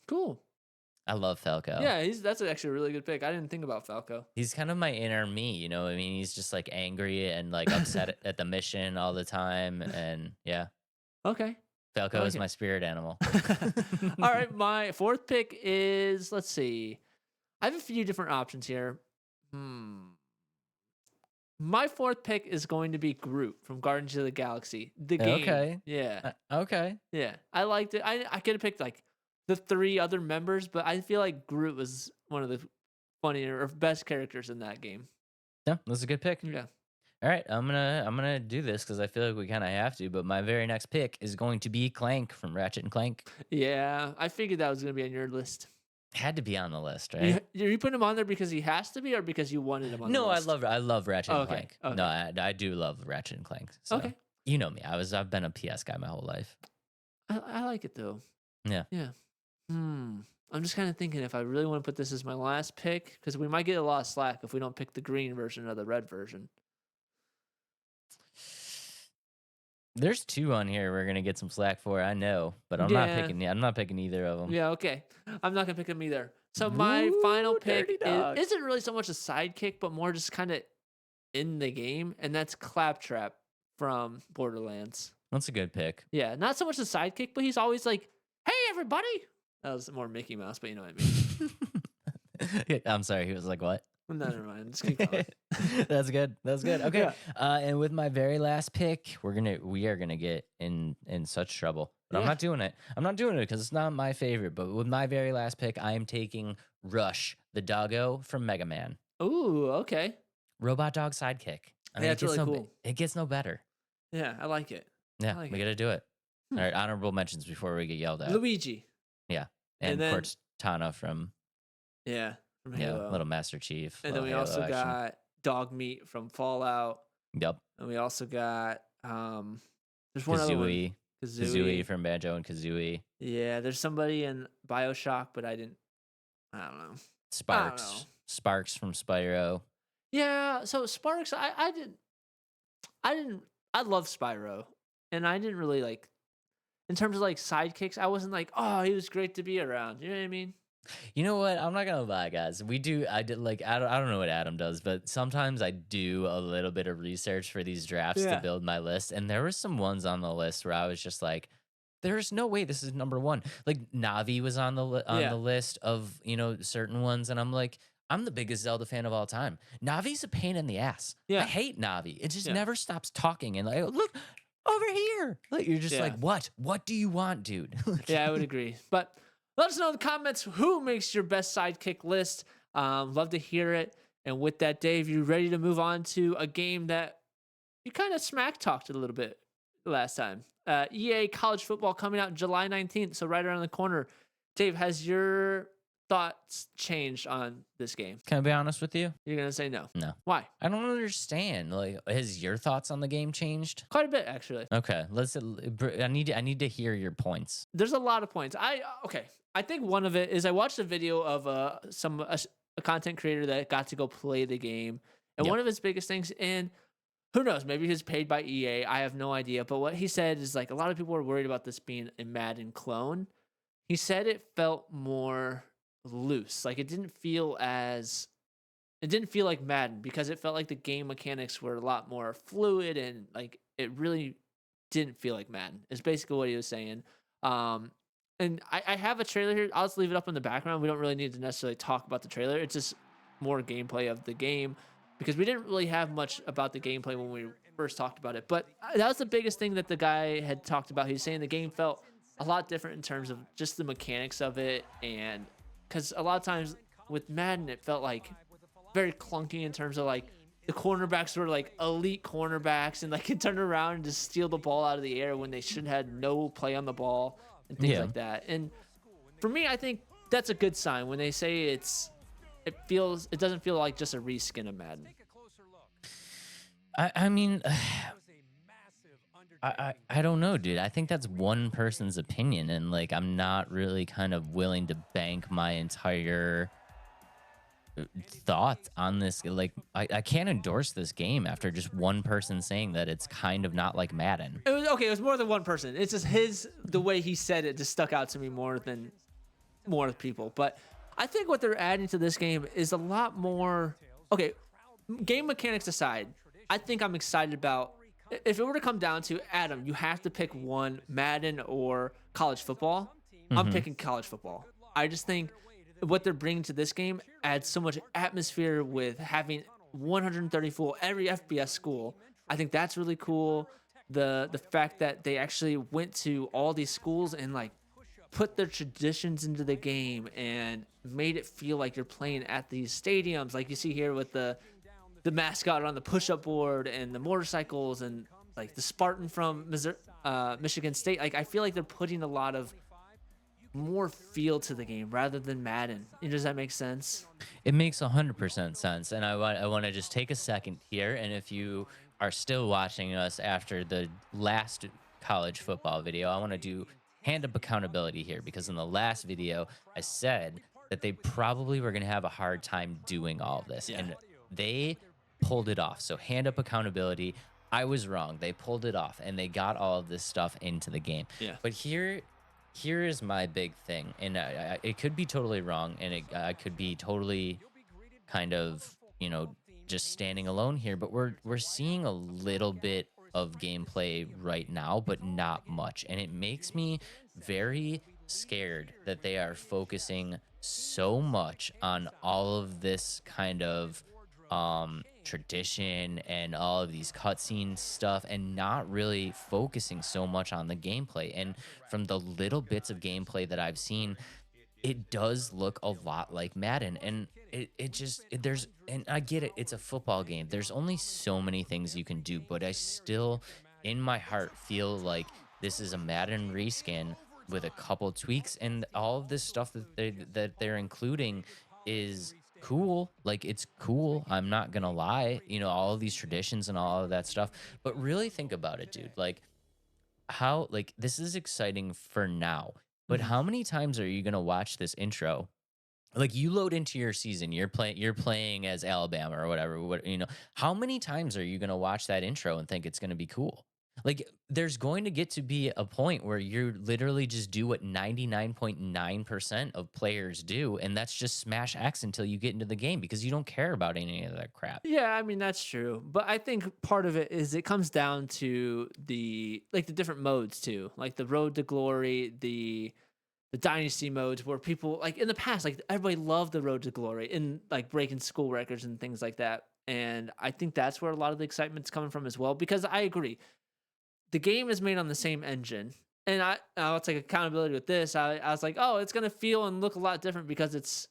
Cool. I love Falco. Yeah, that's actually a really good pick. I didn't think about Falco. He's kind of my inner me, you know what I mean? He's just like angry and like upset at the mission all the time. And yeah, Okay. Falco like is it. my spirit animal. All right, my fourth pick is, let's see. I have a few different options here. My fourth pick is going to be Groot from Guardians of the Galaxy. The game. Okay. Yeah. Okay. Yeah. I liked it. I could have picked like the 3 other members, but I feel like Groot was one of the funnier or best characters in that game. Yeah, that's a good pick. Yeah. All right, I'm gonna do this because I feel like we kind of have to. But my very next pick is going to be Clank from Ratchet and Clank. Yeah. I figured that was going to be on your list. Had to be on the list, right? You put him on there because he has to be or because you wanted him on the No, list? I love Ratchet Oh, and okay, Clank. No, I do love Ratchet and Clank. So, Okay. You know me. I've been a PS guy my whole life. I like it though. Yeah. Yeah. I'm just kind of thinking if I really want to put this as my last pick, because we might get a lot of slack if we don't pick the green version or the red version. There's 2 on here we're gonna get some slack for. I know, but I'm not picking either of them. Yeah, okay. I'm not gonna pick them either. So my final pick dirty dog. isn't really so much a sidekick, but more just kind of in the game, and that's Claptrap from Borderlands. That's a good pick. Yeah, not so much a sidekick, but he's always like, "Hey, everybody!" That was more Mickey Mouse, but you know what I mean. I'm sorry. He was like, "What?" Never mind. Just keep going. That's good. Okay. Yeah. And with my very last pick, we are gonna get in such trouble. But I'm Yeah. not doing it. I'm not doing it because it's not my favorite. But with my very last pick, I am taking Rush, the doggo from Mega Man. Ooh, okay. Robot dog sidekick. I Yeah, it's really cool. It gets no better. Yeah, I like it. Yeah, like we it. gotta do it. All right, honorable mentions before we get yelled at. Luigi. And then- Cortana from Yeah, from Halo. Little Master Chief. And then we Halo also action. got Dog Meat from Fallout. Yep. And we also got there's one other one. Kazooie. Kazooie. Kazooie from Banjo and Kazooie. Yeah, there's somebody in BioShock, but I don't know. Sparks. Sparks from Spyro. Yeah, so Sparks, I love Spyro. And I didn't really like, in terms of like sidekicks, I wasn't like, oh, he was great to be around. You know what I mean? You know what? I'm not gonna lie, guys. I don't know what Adam does, but sometimes I do a little bit of research for these drafts Yeah. to build my list. And there were some ones on the list where I was just like, there's no way this is number 1. Like Navi was on the Yeah. the list of, certain ones, and I'm like, I'm the biggest Zelda fan of all time. Navi's a pain in the ass. Yeah. I hate Navi. It just Yeah. never stops talking and like, look over here. Like you're just Yeah. like, what? What do you want, dude? Yeah, I would agree. But let us know in the comments who makes your best sidekick list. Love to hear it. And with that, Dave, you ready to move on to a game that you kind of smack talked a little bit last time? EA College Football coming out July 19th, so right around the corner. Dave, has your thoughts changed on this game? Can I be honest with you? You're going to say no. No. Why? I don't understand. Like, has your thoughts on the game changed? Quite a bit, actually. Okay, I need to hear your points. There's a lot of points. I think one of it is I watched a video of a content creator that got to go play the game, and Yep. one of his biggest things, and who knows, maybe he's paid by EA. I have no idea, but what he said is like a lot of people are worried about this being a Madden clone. He said it felt more loose, like it didn't feel like Madden because it felt like the game mechanics were a lot more fluid and like it really didn't feel like Madden. Is basically what he was saying. and I have a trailer here. I'll just leave it up in the background. We don't really need to necessarily talk about the trailer. It's just more gameplay of the game because we didn't really have much about the gameplay when we first talked about it. But that was the biggest thing that the guy had talked about. He was saying the game felt a lot different in terms of just the mechanics of it, and because a lot of times with Madden, it felt like very clunky in terms of like the cornerbacks were like elite cornerbacks and like could turn around and just steal the ball out of the air when they should have had no play on the ball and things Yeah. like that. And for me, I think that's a good sign when they say it doesn't feel like just a reskin of Madden. I mean, I don't know, dude. I think that's one person's opinion, and like I'm not really kind of willing to bank my entire thought on this. Like I can't endorse this game after just one person saying that it's kind of not like Madden. It was okay. It was more than one person. It's just the way he said it just stuck out to me more than more people. But I think what they're adding to this game is a lot more. Okay, game mechanics aside, I think I'm excited about. If it were to come down to Adam, you have to pick one, Madden or college football. I'm picking college football. I just think what they're bringing to this game adds so much atmosphere with having 134 every FBS school. I think that's really cool. The fact that they actually went to all these schools and like put their traditions into the game and made it feel like you're playing at these stadiums, like you see here with the mascot on the push-up board and the motorcycles and like the Spartan from Michigan State. Like I feel like they're putting a lot of more feel to the game rather than Madden. Does that make sense? It makes 100% sense, and I want to just take a second here. And if you are still watching us after the last college football video, I want to do hand up accountability here because in the last video I said that they probably were going to have a hard time doing all of this, and they pulled it off. So hand up accountability. I was wrong. They pulled it off, and they got all of this stuff into the game. Yeah. But here is my big thing, and it could be totally wrong, and I could be totally kind of, just standing alone here, but we're seeing a little bit of gameplay right now, but not much, and it makes me very scared that they are focusing so much on all of this kind of tradition and all of these cutscene stuff and not really focusing so much on the gameplay. And from the little bits of gameplay that I've seen, it does look a lot like Madden. And and I get it, it's a football game. There's only so many things you can do, but I still, in my heart, feel like this is a Madden reskin with a couple tweaks, and all of this stuff that they're including is cool. Like it's cool, I'm not gonna lie, all of these traditions and all of that stuff, but really think about it, dude. Like how, like, this is exciting for now, but how many times are you gonna watch this intro? Like you load into your season, you're playing as Alabama or whatever, how many times are you gonna watch that intro and think it's gonna be cool? Like there's going to get to be a point where you literally just do what 99.9% of players do, and that's just smash X until you get into the game because you don't care about any of that crap. Yeah, I mean that's true, but I think part of it is it comes down to the different modes too, like the Road to Glory, the Dynasty modes, where people like in the past, like everybody loved the Road to Glory and like breaking school records and things like that, and I think that's where a lot of the excitement's coming from as well. Because I agree, the game is made on the same engine, and I'll take accountability with this. I was like, oh, it's gonna feel and look a lot different because it's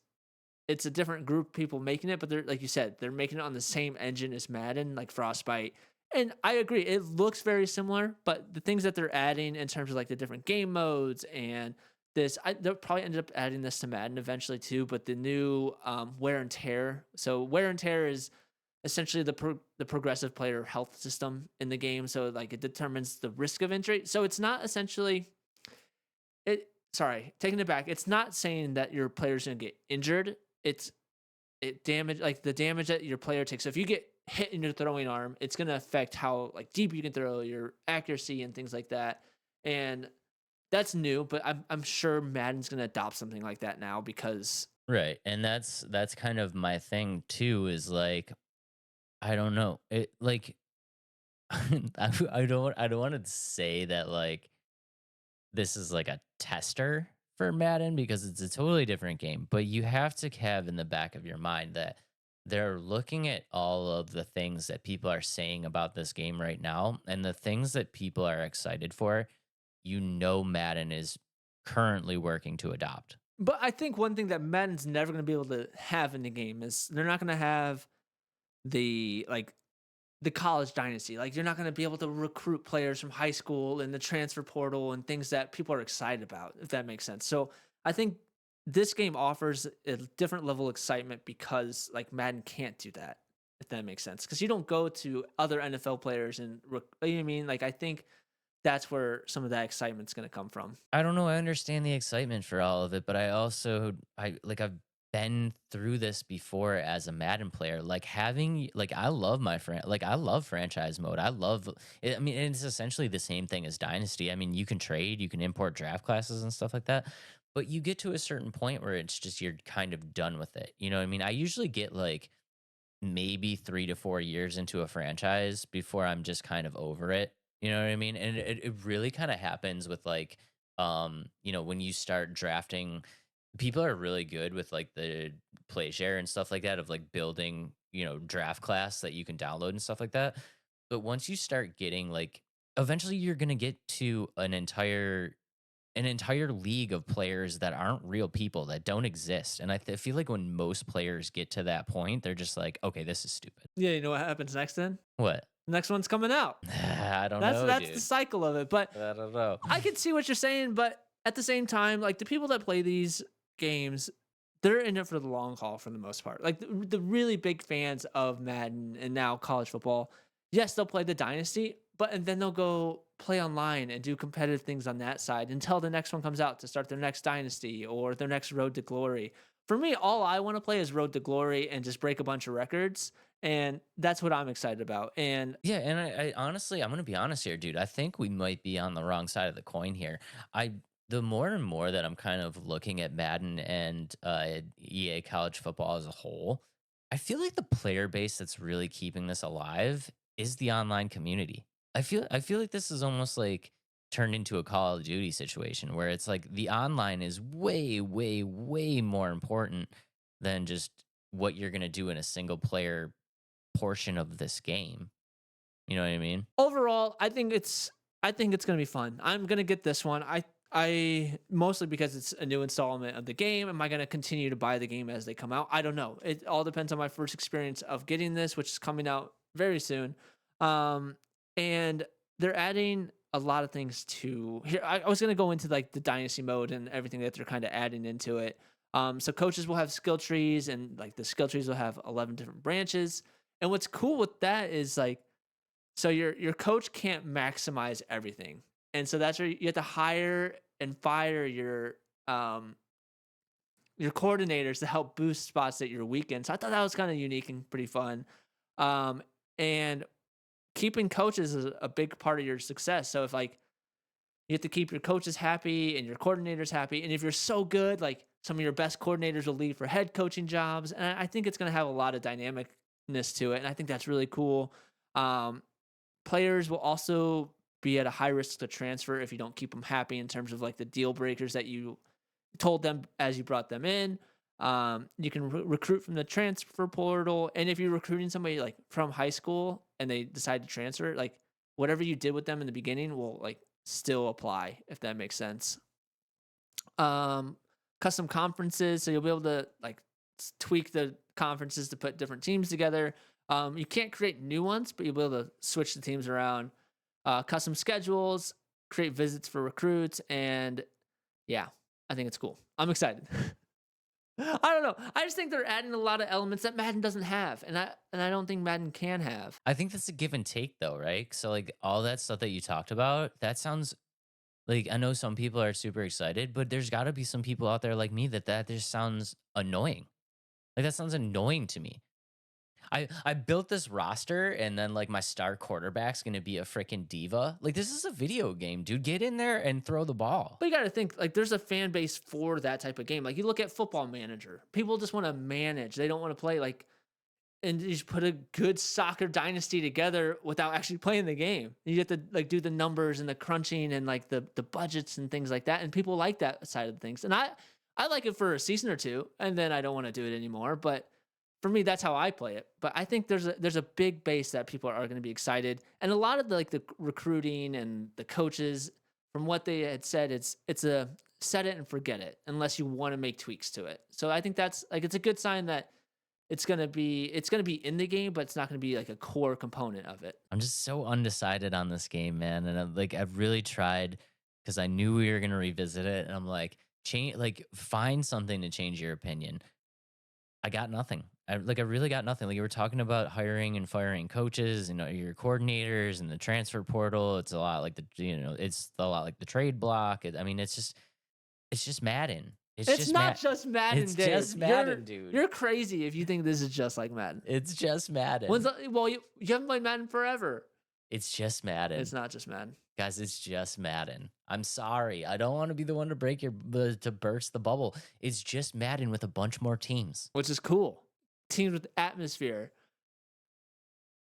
a different group of people making it, but they're, like you said, they're making it on the same engine as Madden, like Frostbite. And I agree, it looks very similar, but the things that they're adding in terms of like the different game modes and this, they'll probably end up adding this to Madden eventually too. But the new wear and tear. So wear and tear is essentially the progressive player health system in the game. So like it determines the risk of injury. So it's not essentially taking it back. It's not saying that your player's gonna get injured. It damage, like the damage that your player takes. So if you get hit in your throwing arm, it's gonna affect how like deep you can throw, your accuracy and things like that. And that's new, but I'm sure Madden's gonna adopt something like that now because Right. And that's kind of my thing too, is like, I don't know. It like I don't want to say that like this is like a tester for Madden because it's a totally different game, but you have to have in the back of your mind that they're looking at all of the things that people are saying about this game right now and the things that people are excited for. Madden is currently working to adopt. But I think one thing that Madden's never going to be able to have in the game is they're not going to have the the college dynasty. Like, you're not going to be able to recruit players from high school and the transfer portal and things that people are excited about, if that makes sense. So I think this game offers a different level of excitement because like Madden can't do that, if that makes sense. Because you don't go to other NFL players and you know what I mean? Like, I think that's where some of that excitement's going to come from. I don't know. I understand the excitement for all of it, but I've been through this before as a Madden player. Like I love I love franchise mode. I love it. I mean, it's essentially the same thing as Dynasty. I mean, you can trade, you can import draft classes and stuff like that, but you get to a certain point where it's just you're kind of done with it. You know what I mean? I usually get like maybe 3 to 4 years into a franchise before I'm just kind of over it. You know what I mean? And it really kind of happens with when you start drafting, people are really good with like the play share and stuff like that of like building, draft class that you can download and stuff like that. But once you start getting like, eventually you're going to get to an entire league of players that aren't real people that don't exist. And I feel like when most players get to that point, they're just like, okay, this is stupid. Yeah, you know what happens next then? What? The next one's coming out. I don't know. That's dude. the cycle of it. But I don't know. I can see what you're saying, but at the same time, like the people that play these games, they're in it for the long haul for the most part. Like the really big fans of Madden and now college football, yes, they'll play the Dynasty, and then they'll go play online and do competitive things on that side until the next one comes out to start their next Dynasty or their next Road to Glory. For me, all I want to play is Road to Glory and just break a bunch of records. And that's what I'm excited about. And yeah, and I honestly, I'm gonna be honest here, dude. I think we might be on the wrong side of the coin here. The more and more that I'm kind of looking at Madden and EA college football as a whole, I feel like the player base that's really keeping this alive is the online community. I feel like this is almost like turned into a Call of Duty situation where it's like the online is way, way, way more important than just what you're gonna do in a single player portion of this game. You know what I mean? overall, I think it's going to be fun. I'm going to get this one. I mostly because it's a new installment of the game. Am I going to continue to buy the game as they come out? I don't know. It all depends on my first experience of getting this, which is coming out very soon. And they're adding a lot of things to here. I was going to go into like the dynasty mode and everything that they're kind of adding into it. So coaches will have skill trees, and like the skill trees will have 11 different branches. And what's cool with that is like, so your coach can't maximize everything. And so that's where you have to hire and fire your coordinators to help boost spots that you're weak in. So I thought that was kind of unique and pretty fun. And keeping coaches is a big part of your success. So if like you have to keep your coaches happy and your coordinators happy, and if you're so good, like some of your best coordinators will leave for head coaching jobs. And I think it's going to have a lot of dynamicness to it. And I think that's really cool. Players will also be at a high risk to transfer if you don't keep them happy in terms of like the deal breakers that you told them as you brought them in. You can recruit from the transfer portal. And if you're recruiting somebody like from high school and they decide to transfer, like whatever you did with them in the beginning will like still apply, if that makes sense. Custom conferences. So you'll be able to like tweak the conferences to put different teams together. You can't create new ones, but you'll be able to switch the teams around. Custom schedules, create visits for recruits, and yeah, I think it's cool. I'm excited. I don't know. I just think they're adding a lot of elements that Madden doesn't have, and I don't think Madden can have. I think that's a give and take though, right? So like all that stuff that you talked about, that sounds like, I know some people are super excited, but there's got to be some people out there like me that just sounds annoying. Like that sounds annoying to me. I built this roster and then like my star quarterback's gonna be a freaking diva. Like this is a video game, dude. Get in there and throw the ball. But you got to think like there's a fan base for that type of game. Like you look at Football Manager, people just want to manage. They don't want to play. Like and you just put a good soccer dynasty together without actually playing the game. You have to like do the numbers and the crunching and like the budgets and things like that. And people like that side of things. And I like it for a season or two, and then I don't want to do it anymore. But for me, that's how I play it. But I think there's a big base that people are going to be excited, and a lot of the recruiting and the coaches, from what they had said, it's a set it and forget it unless you want to make tweaks to it. So I think that's like it's a good sign that it's gonna be in the game, but it's not gonna be like a core component of it. I'm just so undecided on this game, man. And I've really tried because I knew we were gonna revisit it, and I'm like, find something to change your opinion. I got nothing. I really got nothing. Like you were talking about hiring and firing coaches, your coordinators and the transfer portal. It's a lot like it's a lot like the trade block. I mean, it's just Madden. It's not just Madden, It's Dave. just Madden, dude. You're crazy if you think this is just like Madden. It's just Madden. You haven't played Madden forever. It's just Madden. It's not just Madden. Guys, it's just Madden. I'm sorry. I don't want to be the one to to burst the bubble. It's just Madden with a bunch more teams. Which is cool. Teams with atmosphere.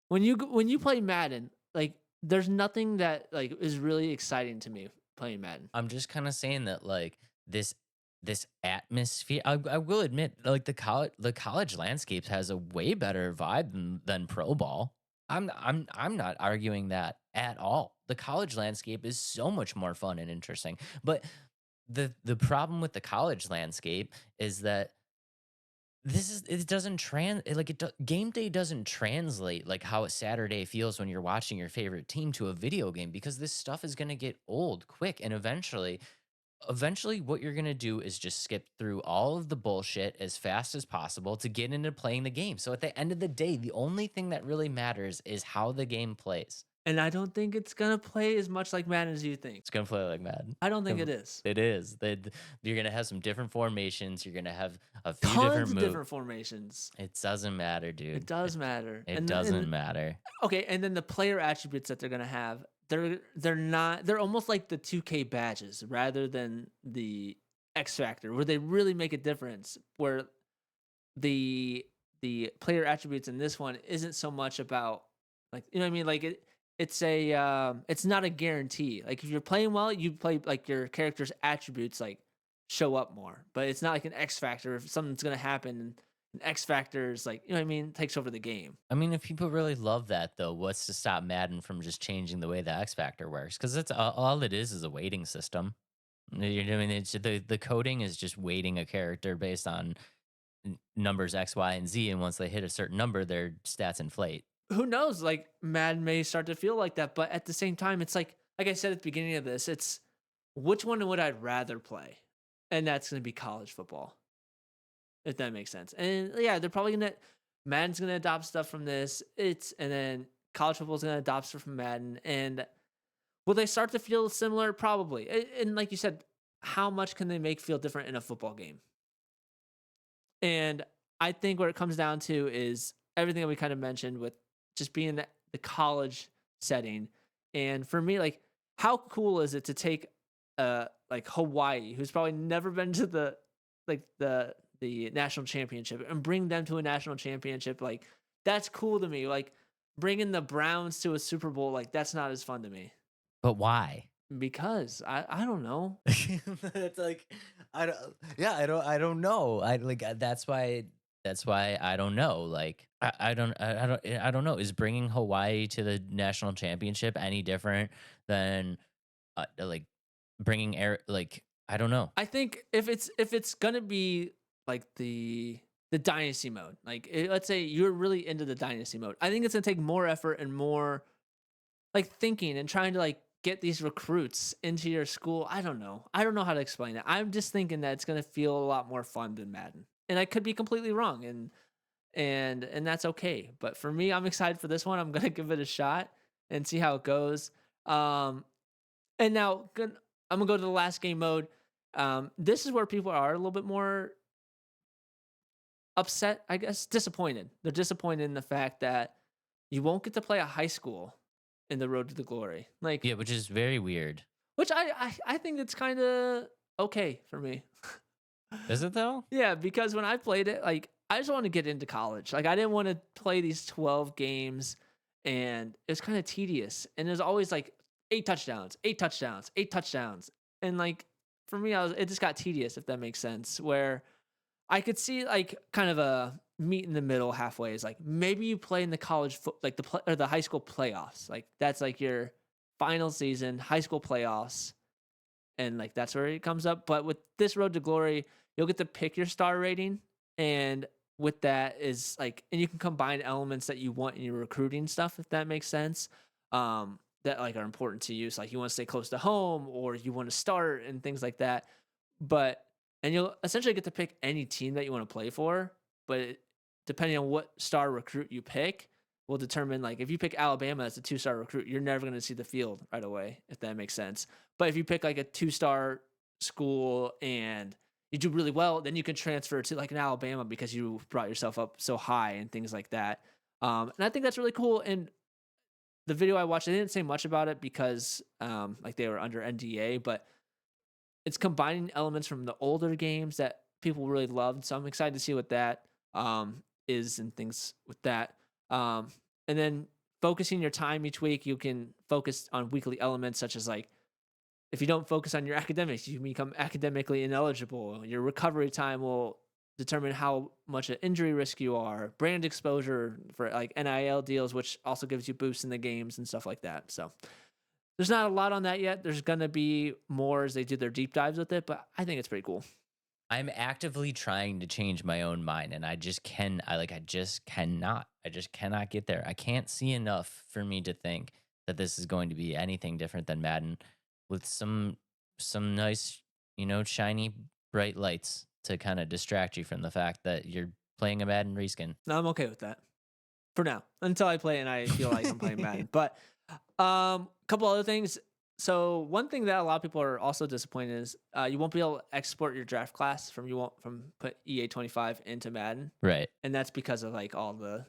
When you play Madden, like there's nothing that like is really exciting to me playing Madden. I'm just kind of saying that like this atmosphere. I will admit, like the college landscape has a way better vibe than pro ball. I'm not arguing that at all. The college landscape is so much more fun and interesting. But the problem with the college landscape is that game day doesn't translate like how a Saturday feels when you're watching your favorite team to a video game, because this stuff is going to get old quick, and eventually what you're going to do is just skip through all of the bullshit as fast as possible to get into playing the game. So at the end of the day, the only thing that really matters is how the game plays. And I don't think it's going to play as much like Madden as you think. It's going to play like Madden. I don't think it is. It is. You're going to have some different formations. You're going to have a few Tons of moves. different formations. It doesn't matter, dude. It does matter. It doesn't matter. Okay, and then the player attributes that they're going to have, they're almost like the 2K badges rather than the X Factor, where they really make a difference, where the player attributes in this one isn't so much about like, you know what I mean? Like it's not a guarantee. Like if you're playing well, you play like your character's attributes like show up more, but it's not like an X Factor. If something's going to happen, an X Factor is like, you know what I mean, takes over the game. I mean, if people really love that, though, what's to stop Madden from just changing the way the X Factor works? Because that's all it is a weighting system. I mean, it's the coding is just weighting a character based on numbers X, Y, and Z, and once they hit a certain number, their stats inflate. Who knows? Like Madden may start to feel like that, but at the same time, it's like I said at the beginning of this, it's which one would I rather play, and that's going to be college football. If that makes sense. And yeah, they're probably Madden's gonna adopt stuff from this. And then college football's gonna adopt stuff from Madden. And will they start to feel similar? Probably. And like you said, how much can they make feel different in a football game? And I think what it comes down to is everything that we kind of mentioned with just being the college setting. And for me, like, how cool is it to take like Hawaii, who's probably never been to the national championship, and bring them to a national championship? Like, that's cool to me. Like, bringing the Browns to a Super Bowl, like, that's not as fun to me. But why? Because I don't know. It's like I don't know. That's why I don't know. Like I don't know. Is bringing Hawaii to the national championship any different than like bringing air? Like, I don't know. I think if it's gonna be like the dynasty mode, like let's say you're really into the dynasty mode, I think it's gonna take more effort and more like thinking and trying to like get these recruits into your school. I don't know how to explain it. I'm just thinking that it's gonna feel a lot more fun than Madden, and I could be completely wrong, and that's okay. But for me, I'm excited for this one. I'm gonna give it a shot and see how it goes. And now I'm gonna go to the last game mode. This is where people are a little bit more upset, I guess, disappointed. They're disappointed in the fact that you won't get to play a high school in the Road to the Glory. Like, Yeah, which is very weird. which I think it's kind of okay for me. Is it though? Yeah, because when I played it, like I just want to get into college. Like I didn't want to play these 12 games, and it was kind of tedious. And there's always like 8 touchdowns, 8 touchdowns, 8 touchdowns, and like for me, it just got tedious if that makes sense. Where I could see like kind of a meet in the middle halfway is like maybe you play in the like or the high school playoffs. Like that's like your final season, high school playoffs, and like that's where it comes up. But with this Road to Glory, you'll get to pick your star rating, and with that is like, and you can combine elements that you want in your recruiting stuff, if that makes sense. That like are important to you. So like you want to stay close to home, or you want to start and things like that. And you'll essentially get to pick any team that you want to play for, but depending on what star recruit you pick will determine, like, if you pick Alabama as a 2-star recruit, you're never going to see the field right away, if that makes sense. But if you pick like a 2-star school and you do really well, then you can transfer to like an Alabama because you brought yourself up so high and things like that. And I think that's really cool. And the video I watched, they didn't say much about it because like they were under NDA, but it's combining elements from the older games that people really loved. So I'm excited to see what that is and things with that. And then focusing your time each week, you can focus on weekly elements such as like, if you don't focus on your academics, you become academically ineligible. Your recovery time will determine how much an injury risk you are. Brand exposure for like NIL deals, which also gives you boosts in the games and stuff like that. So there's not a lot on that yet. There's going to be more as they do their deep dives with it, but I think it's pretty cool. I'm actively trying to change my own mind, and I just cannot get there. I can't see enough for me to think that this is going to be anything different than Madden, with some nice, shiny bright lights to kind of distract you from the fact that you're playing a Madden reskin. No, I'm okay with that for now until I play and I feel like I'm playing Madden. But couple other things. So one thing that a lot of people are also disappointed is you won't be able to export your draft class from put EA25 into Madden, right? And that's because of like all the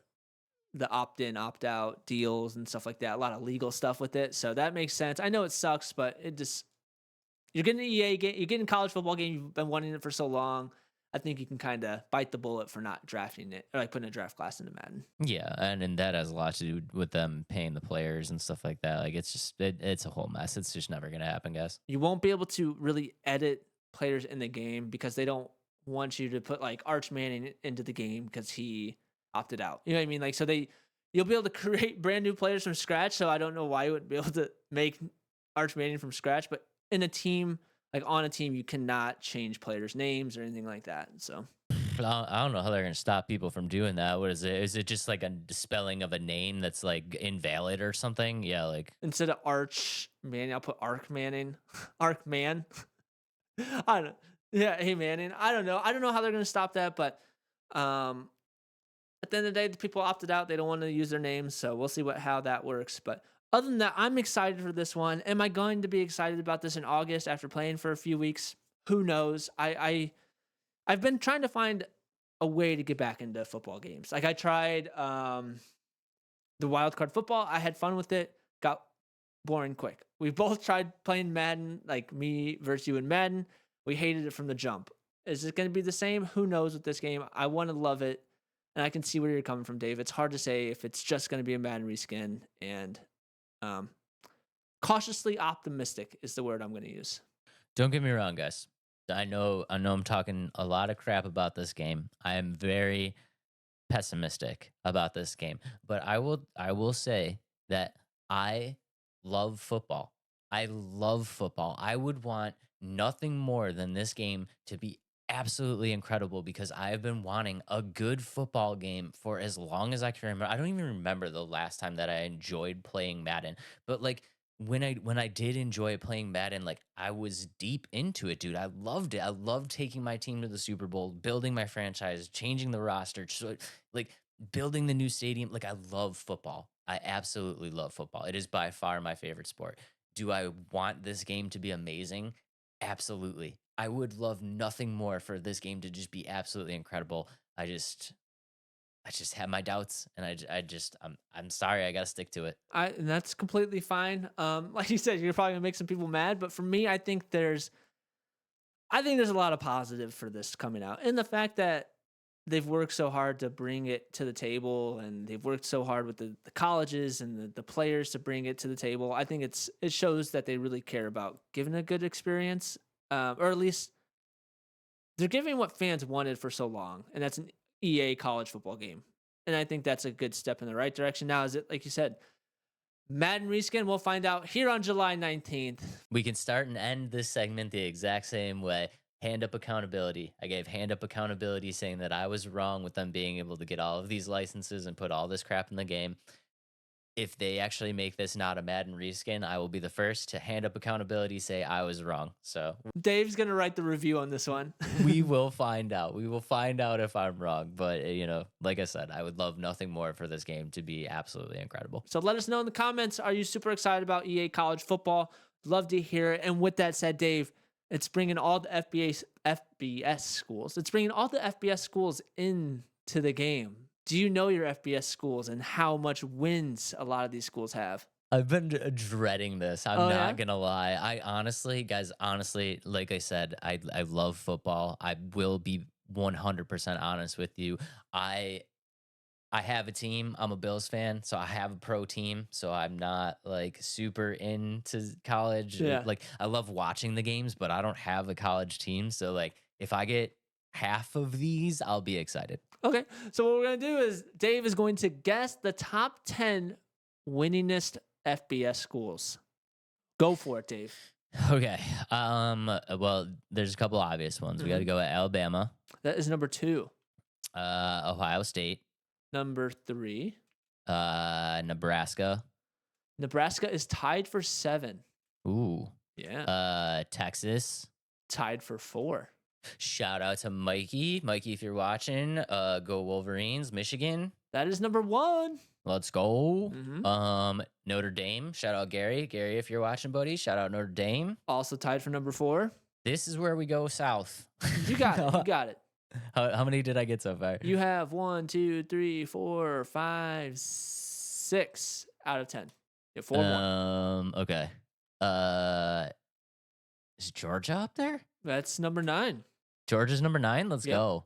opt-in, opt-out deals and stuff like that. A lot of legal stuff with it. So that makes sense. I know it sucks, but you're getting an EA game, you're getting a college football game. You've been wanting it for so long. I think you can kind of bite the bullet for not drafting it or like putting a draft class into Madden. Yeah, and that has a lot to do with them paying the players and stuff like that. Like it's just it's a whole mess. It's just never gonna happen, guys. You won't be able to really edit players in the game because they don't want you to put like Arch Manning into the game because he opted out. You know what I mean? Like you'll be able to create brand new players from scratch. So I don't know why you wouldn't be able to make Arch Manning from scratch, but in a team, like on a team, you cannot change players' names or anything like that. So I don't know how they're going to stop people from doing that. What is it? Is it just like a spelling of a name that's like invalid or something? Yeah, like instead of Arch Manning, I'll put Arc Manning, Arc Man. I don't know. Yeah, hey Manning. I don't know. I don't know how they're going to stop that, but at the end of the day, the people opted out. They don't want to use their names, so we'll see how that works. But other than that, I'm excited for this one. Am I going to be excited about this in August after playing for a few weeks? Who knows? I've been trying to find a way to get back into football games. Like I tried the wild card football. I had fun with it. Got boring quick. We both tried playing Madden, like me versus you in Madden. We hated it from the jump. Is it going to be the same? Who knows with this game? I want to love it. And I can see where you're coming from, Dave. It's hard to say if it's just going to be a Madden reskin. And cautiously optimistic is the word I'm going to use. Don't get me wrong, guys. I know I'm talking a lot of crap about this game. I am very pessimistic about this game. But I will say that I love football. I love football. I would want nothing more than this game to be absolutely incredible because I've been wanting a good football game for as long as I can remember. I don't even remember the last time that I enjoyed playing Madden, but like when I did enjoy playing Madden, like I was deep into it, dude. I loved it. I loved taking my team to the Super Bowl, building my franchise, changing the roster, so, like building the new stadium. Like I love football. I absolutely love football. It is by far my favorite sport. Do I want this game to be amazing? Absolutely. I would love nothing more for this game to just be absolutely incredible. I just have my doubts, and I'm sorry, I gotta stick to it. And that's completely fine. Like you said, you're probably gonna make some people mad, but for me, I think there's a lot of positive for this coming out, and the fact that they've worked so hard to bring it to the table, and they've worked so hard with the colleges and the players to bring it to the table. I think it shows that they really care about giving a good experience, or at least they're giving what fans wanted for so long, and that's an EA college football game. And I think that's a good step in the right direction. Now, is it, like you said, Madden reskin? We'll find out here on July 19th. We can start and end this segment the exact same way. Hand up accountability. I gave hand up accountability saying that I was wrong with them being able to get all of these licenses and put all this crap in the game. If they actually make this not a Madden reskin, I will be the first to hand up accountability, say I was wrong. So Dave's going to write the review on this one. we will find out. We will find out if I'm wrong. But, like I said, I would love nothing more for this game to be absolutely incredible. So let us know in the comments. Are you super excited about EA college football? Love to hear it. And with that said, Dave, it's bringing all the FBS schools. It's bringing all the FBS schools into the game. Do you know your FBS schools and how much wins a lot of these schools have? I've been dreading this. I'm Oh, not yeah? gonna lie. I honestly, like I said, I love football. I will be 100% honest with you. I have a team. I'm a Bills fan, so I have a pro team. So I'm not like super into college. Yeah. Like I love watching the games, but I don't have a college team. So like if I get half of these, I'll be excited. Okay, so what we're going to do is Dave is going to guess the top 10 winningest FBS schools. Go for it, Dave. Okay. Well, there's a couple obvious ones. We got to go at Alabama, That is number 2. Ohio State, Number 3. Nebraska. Nebraska is tied for 7. Ooh. Yeah. Texas. Tied for 4. Shout out to Mikey. Mikey, if you're watching, go Wolverines. Michigan. That is number 1. Let's go. Mhm. Notre Dame. Shout out Gary. Gary, if you're watching, buddy, shout out Notre Dame. Also tied for number 4. This is where we go south. You got it. You got it. How many did I get so far? You have 1, 2, 3, 4, 5, 6 out of 10. You have 4 more. Okay. Is Georgia up there? That's number 9. Georgia's number 9. Let's Yep. go.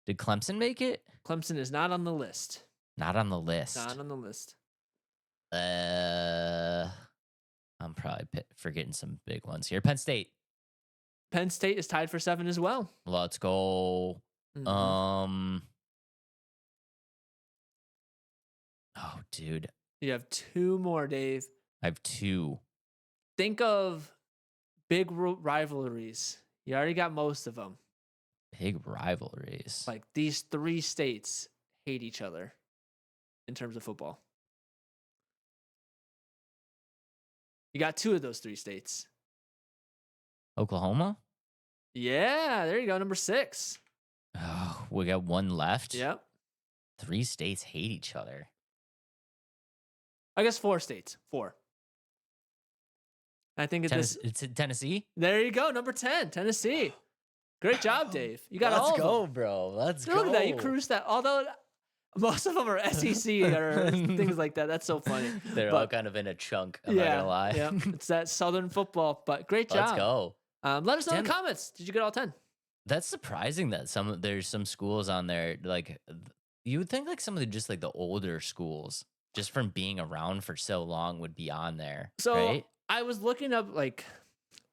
Did Clemson make it? Clemson is not on the list. Not on the list. Not on the list. I'm probably forgetting some big ones here. Penn State. Penn State is tied for 7 as well. Let's go. Mhm. Oh, dude. You have 2 more, Dave. I have 2. Think of big rivalries. You already got most of them. Big rivalries. Like these 3 states hate each other in terms of football. You got 2 of those 3 states. Oklahoma? Yeah, there you go. Number 6. Oh, we got 1 left. Yep. 3 states hate each other. I guess 4 states. 4. I think It's Tennessee? There you go. Number 10, Tennessee. Great job, Dave. You got all Let's of go, them. bro. Let's go. Look at that. You cruised that. Although most of them are SEC or things like that. That's so funny. They're all kind of in a chunk. I'm not Yeah, gonna lie. yeah. It's that Southern football. But great job. Let's go. Let us know in the 10 comments. Did you get all 10? That's surprising that there's some schools on there like you would think like some of the older schools just from being around for so long would be on there. So right? I was looking up like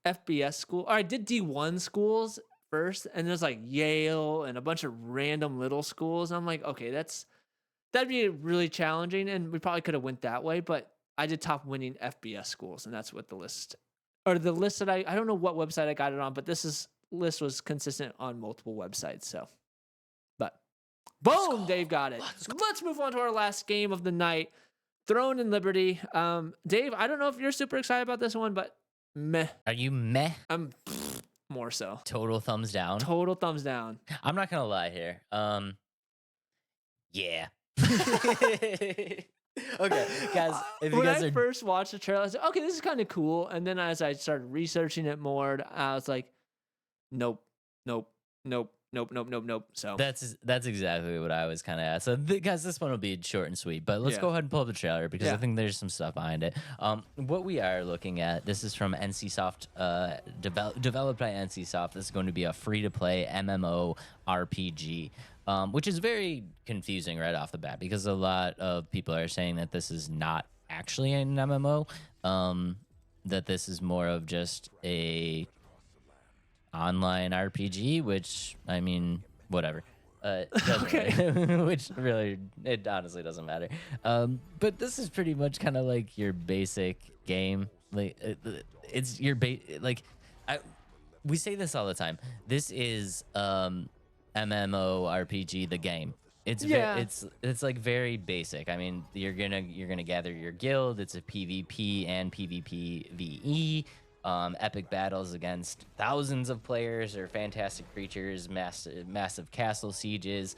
FBS school. Or I did D1 schools first, and there's like Yale and a bunch of random little schools. And I'm like, okay, that'd be really challenging, and we probably could have went that way. But I did top winning FBS schools, and that's what the list that I don't know what website I got it on, but list was consistent on multiple websites. So, but boom, Dave got it. Let's move on to our last game of the night. Throne and Liberty. Dave, I don't know if you're super excited about this one, but meh. Are you meh? I'm more so. Total thumbs down. Total thumbs down. I'm not gonna lie here. Yeah. Okay, guys. If you When guys I are first watched the trailer, I was like, okay, this is kind of cool. And then as I started researching it more, I was like, nope. So that's exactly what I was kind of at. So, guys, this one will be short and sweet, but let's Yeah. go ahead and pull up the trailer because I Yeah. think there's some stuff behind it. What we are looking at, this is from NCSoft, developed by NCSoft. This is going to be a free-to-play MMO RPG. which is very confusing right off the bat because a lot of people are saying that this is not actually an MMO, that this is more of just a online RPG, which I mean, whatever. Doesn't Okay. really- which really, it honestly doesn't matter. But this is pretty much kind of like your basic game. Like it's your like, I we say this all the time. This is MMORPG the game. Yeah. It's like very basic. I mean, you're gonna gather your guild. It's a PvP and PvPvE. Epic battles against thousands of players or fantastic creatures, massive castle sieges.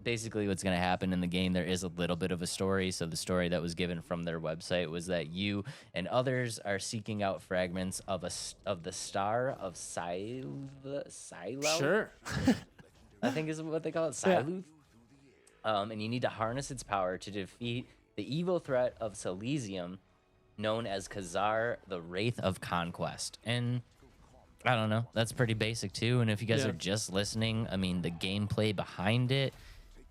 Basically, what's going to happen in the game, there is a little bit of a story. So the story that was given from their website was that you and others are seeking out fragments of the star of Silo. Sure. I think is what they call it, Yeah. Siluth. And you need to harness its power to defeat the evil threat of Silesium, known as Khazar, the Wraith of Conquest. And I don't know, that's pretty basic too. And if you guys Yeah. are just listening, I mean, the gameplay behind it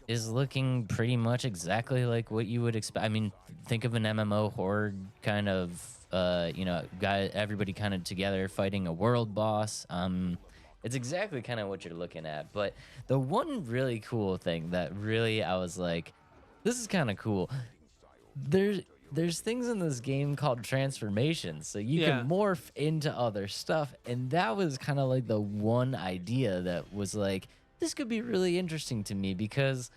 is looking pretty much exactly like what you would expect. I mean, think of an MMO horde kind of, everybody kind of together fighting a world boss. It's exactly kind of what you're looking at. But the one really cool thing that really I was like, this is kind of cool. There's things in this game called transformations, so you Yeah. can morph into other stuff, and that was kind of like the one idea that was like, this could be really interesting to me because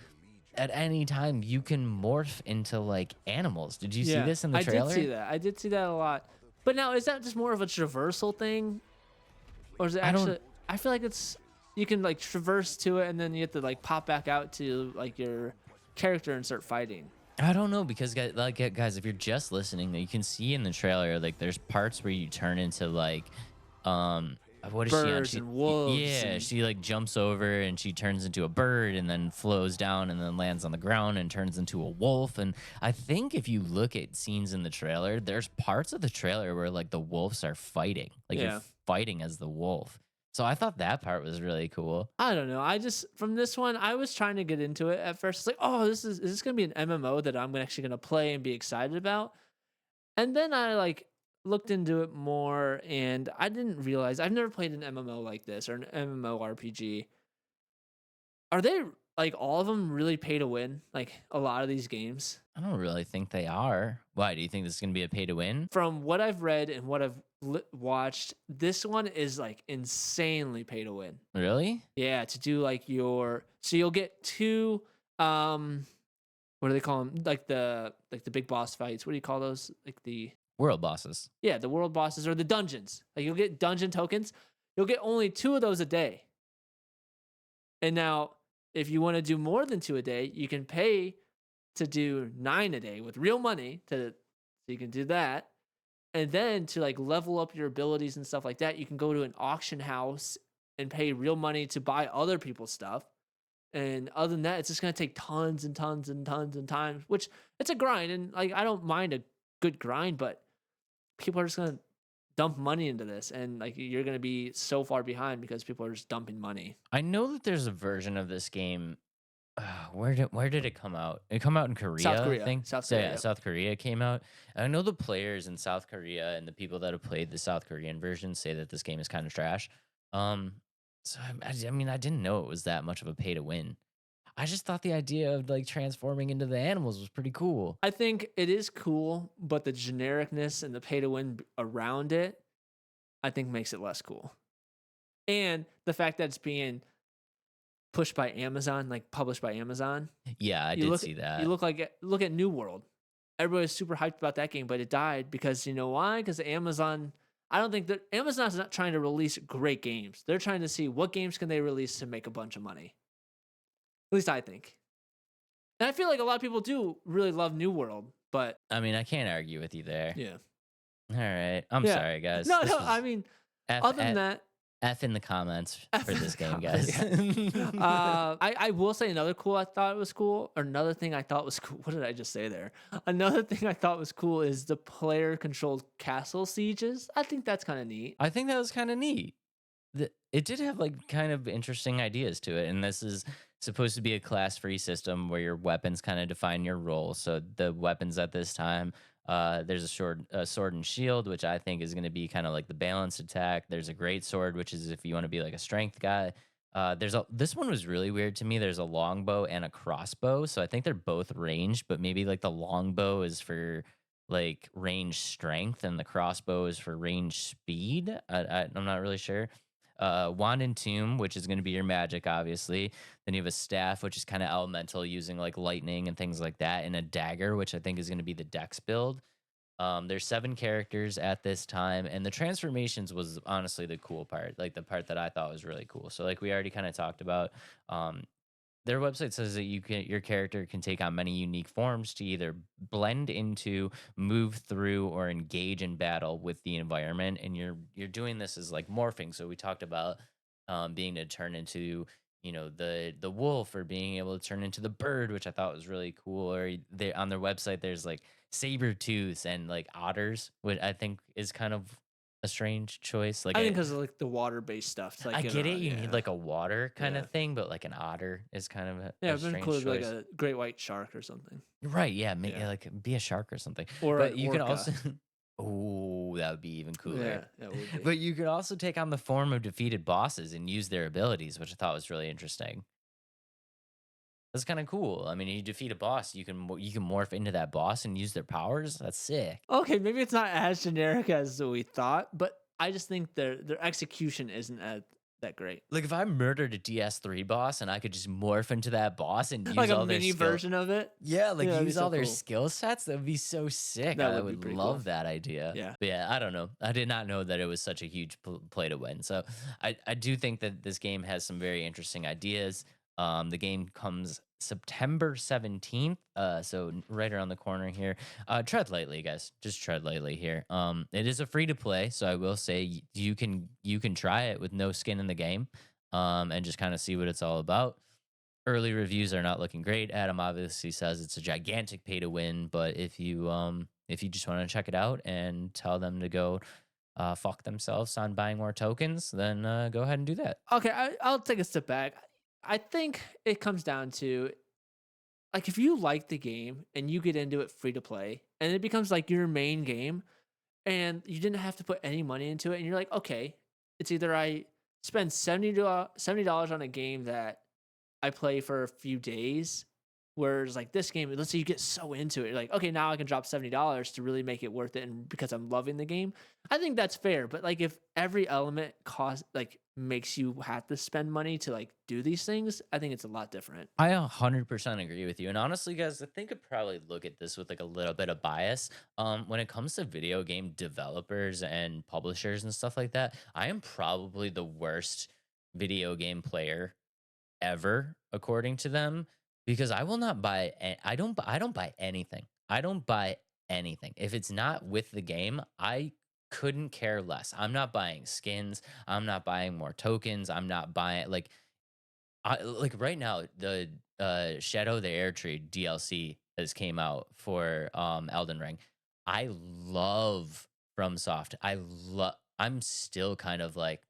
at any time you can morph into like animals. Did you see this in the trailer? I did see that. I did see that a lot. But now, is that just more of a traversal thing, or is it I don't- actually? I feel like it's you can like traverse to it, and then you have to like pop back out to like your character and start fighting. I don't know because guys, if you're just listening, you can see in the trailer like there's parts where you turn into like what is Birds she on? and wolves Yeah, and- she like jumps over and she turns into a bird and then flows down and then lands on the ground and turns into a wolf. And I think if you look at scenes in the trailer, there's parts of the trailer where like the wolves are fighting, like Yeah. you're fighting as the wolf. So I thought that part was really cool. I don't know. I just from this one, I was trying to get into it at first. It's like, oh, is this gonna be an MMO that I'm actually gonna play and be excited about? And then I like looked into it more, and I didn't realize I've never played an MMO like this or an MMORPG. Are they like all of them really pay to win? Like a lot of these games, I don't really think they are. Why do you think this is gonna be a pay to win? from what I've read and what I've watched, this one is like insanely pay to win. Really? Yeah, to do like so you'll get two what do they call them? Like the big boss fights. What do you call those? Like the World bosses. the world bosses or the dungeons. Like you'll get dungeon tokens. You'll get only 2 of those a day. And now if you want to do more than 2 a day, you can pay to do 9 a day with real money so you can do that. And then to like level up your abilities and stuff like that, you can go to an auction house and pay real money to buy other people's stuff. And other than that, it's just gonna take tons and tons and tons and time, which it's a grind. And like I don't mind a good grind, but people are just gonna dump money into this, and like you're gonna be so far behind because people are just dumping money. I know that there's a version of this game. Where did it come out? It come out in Korea, Korea. I think. South So, Korea, yeah, yep. South Korea came out. I know the players in South Korea and the people that have played the South Korean version say that this game is kind of trash. So I mean, I didn't know it was that much of a pay to win. I just thought the idea of like transforming into the animals was pretty cool. I think it is cool, but the genericness and the pay to win around it, I think makes it less cool. And the fact that it's being pushed by Amazon, like published by Amazon. Yeah, I You did see that. You look at New World. Everybody's super hyped about that game, but it died because you know why? Because Amazon. I don't think that Amazon's not trying to release great games. They're trying to see what games can they release to make a bunch of money. At least I think. And I feel like a lot of people do really love New World, but I mean, I can't argue with you there. yeah. All right. I'm Yeah. sorry, guys. No, This no. was I mean, F, other than that, F in the comments F for in this the game, comments, guys. I will say another cool I thought was cool, or another thing I thought was cool. What did I just say there? Another thing I thought was cool is the player controlled castle sieges. I think that's kind of neat. I think that was kind of neat. It did have like kind of interesting ideas to it, and this is supposed to be a class-free system where your weapons kind of define your role. So the weapons at this time, there's a sword and shield, which I think is going to be kind of like the balanced attack. There's a great sword, which is if you want to be like a strength guy. This one was really weird to me. There's a longbow and a crossbow, so I think they're both ranged, but maybe like the longbow is for like range strength and the crossbow is for range speed. I'm not really sure. Wand and tomb, which is going to be your magic, obviously. Then you have a staff, which is kind of elemental, using like lightning and things like that, and a dagger, which I think is going to be the dex build. There's 7 characters at this time, and the transformations was honestly the cool part, like the part that I thought was really cool. So like we already kind of talked about, their website says that your character can take on many unique forms to either blend into, move through, or engage in battle with the environment. And you're doing this as like morphing. So we talked about being to turn into the wolf, or being able to turn into the bird, which I thought was really cool. Or they on their website there's like saber tooths and like otters, which I think is kind of a strange choice. Like I think because of like the water-based stuff. It's like, I get it. You yeah. need like a water kind Yeah. of thing, but like an otter is kind of a Yeah, it'd been strange cool to be like choice. a great white shark or something. Right? Yeah, Yeah. like be a shark or something. Or but an you can orca. also, oh, that would be even cooler. Yeah, that would be. But you could also take on the form of defeated bosses and use their abilities, which I thought was really interesting. That's kind of cool. I mean, you defeat a boss, you can morph into that boss and use their powers. That's sick. Okay, maybe it's not as generic as we thought, but I just think their execution isn't that great. Like if I murdered a DS3 boss and I could just morph into that boss and use Like a all their mini version of it. Yeah, like Yeah, that'd be use so all their cool. skill sets. That would be so sick. That I would be would pretty love cool. that idea. Yeah. But yeah, I don't know. I did not know that it was such a huge play to win. So I do think that this game has some very interesting ideas. The game comes September 17th, so right around the corner here. Tread lightly, guys. Just tread lightly here. It is a free to play, so I will say you can try it with no skin in the game, and just kind of see what it's all about. Early reviews are not looking great. Adam obviously says it's a gigantic pay to win, but if you just want to check it out and tell them to go fuck themselves on buying more tokens, then go ahead and do that. Okay, I'll take a step back. I think it comes down to, like, if you like the game and you get into it free to play and it becomes like your main game and you didn't have to put any money into it and you're like, okay, it's either I spend $70 on a game that I play for a few days, whereas like this game, let's say you get so into it, you're like, okay, now I can drop $70 to really make it worth it, and because I'm loving the game, I think that's fair. But like if every element makes you have to spend money to like do these things, I think it's a lot different. I 100% agree with you. And honestly, guys, I think I'd probably look at this with like a little bit of bias. When it comes to video game developers and publishers and stuff like that, I am probably the worst video game player ever, according to them, because I will not buy. I don't buy anything. I don't buy anything if it's not with the game. I couldn't care less. I'm not buying skins. I'm not buying more tokens. I'm not buying like right now the Shadow of the Air Tree DLC has came out for Elden Ring. I love FromSoft. I'm still kind of like,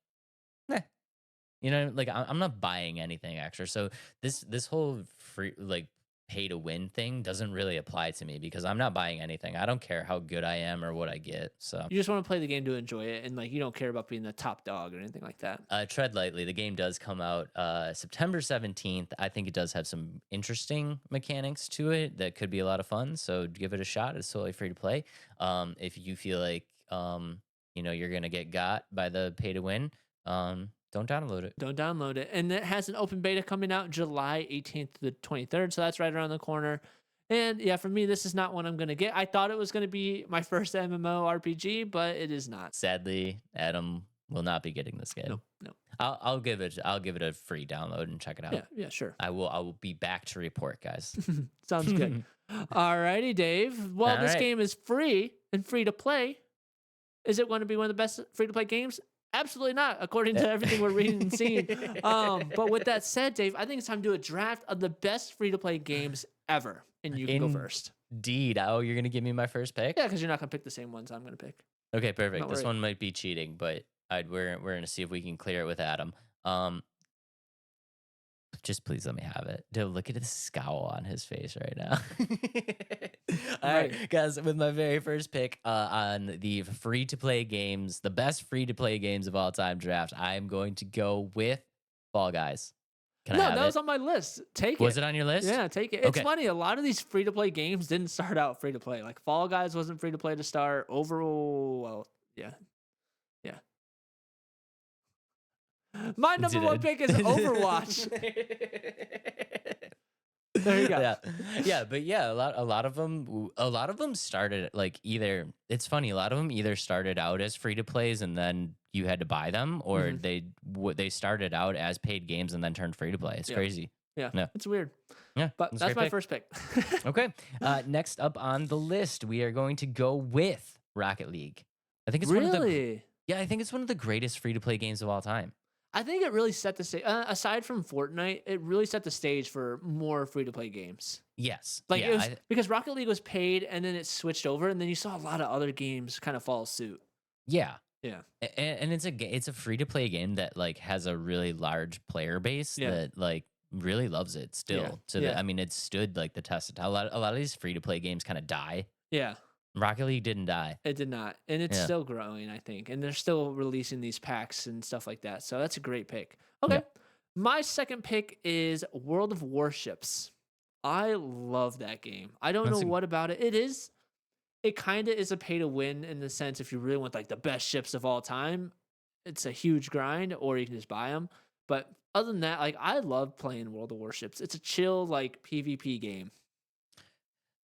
like I'm not buying anything extra. So this whole free like pay to win thing doesn't really apply to me because I'm not buying anything. I don't care how good I am or what I get. So You just want to play the game to enjoy it, and like you don't care about being the top dog or anything like that. tread lightly. The game does come out September 17th. I think it does have some interesting mechanics to it that could be a lot of fun. So give it a shot. It's totally free to play. If you feel like you're gonna get got by the pay to win, don't download it. Don't download it. And it has an open beta coming out July 18th to the 23rd. So that's right around the corner. And yeah, for me, this is not one I'm going to get. I thought it was going to be my first MMO RPG, but it is not. Sadly, Adam will not be getting this game. No. I'll give it a free download and check it out. Yeah, sure. I will be back to report, guys. Sounds good. Alrighty, Dave. Well, this game is free and free to play. Is it going to be one of the best free to play games? Absolutely not, according to everything we're reading and seeing. But with that said, Dave, I think it's time to do a draft of the best free-to-play games ever. And you can go first. Indeed. Oh, you're going to give me my first pick? Yeah, because you're not going to pick the same ones I'm going to pick. Okay, perfect. Not This worried. one might be cheating, but we're going to see if we can clear it with Adam. Just please let me have it. Dude, look at the scowl on his face right now. All Right. right, guys, with my very first pick on the free-to-play games, the best free-to-play games of all time draft, I'm going to go with Fall Guys. Can I No, have that it? was on my list. Take Was it. it on your list? Yeah, take it. It's Okay. funny. A lot of these free to play games didn't start out free to play. Like Fall Guys wasn't free to play to start. Overall, well, yeah, yeah. My number one pick is Overwatch. There you go. Yeah, but yeah, a lot of them started like either. It's funny, a lot of them either started out as free to plays and then you had to buy them, or they started out as paid games and then turned free to play. It's Yeah. crazy. Yeah, Yeah. it's weird. Yeah, But it's a that's great my pick. first pick. Okay, next up on the list, we are going to go with Rocket League. I think it's one of the Really? I think it's one of the greatest free to play games of all time. I think it really set the stage. Aside from Fortnite, it really set the stage for more free to play games. Yes, Like yeah, it was because Rocket League was paid and then it switched over, and then you saw a lot of other games kind of follow suit. yeah. Yeah. And it's a free to play game that like has a really large player base Yeah. that like really loves it still. Yeah. So Yeah. I mean, it stood like the test of time. A lot of these free to play games kind of die. Yeah. Rocket League didn't die. It did not. And it's Yeah. still growing, I think. And they're still releasing these packs and stuff like that. So that's a great pick. Okay. Yeah. My second pick is World of Warships. I love that game. I don't That's know a- what about it. It kind of is a pay to win in the sense if you really want like the best ships of all time, it's a huge grind, or you can just buy them. But other than that, like I love playing World of Warships. It's a chill like PvP game.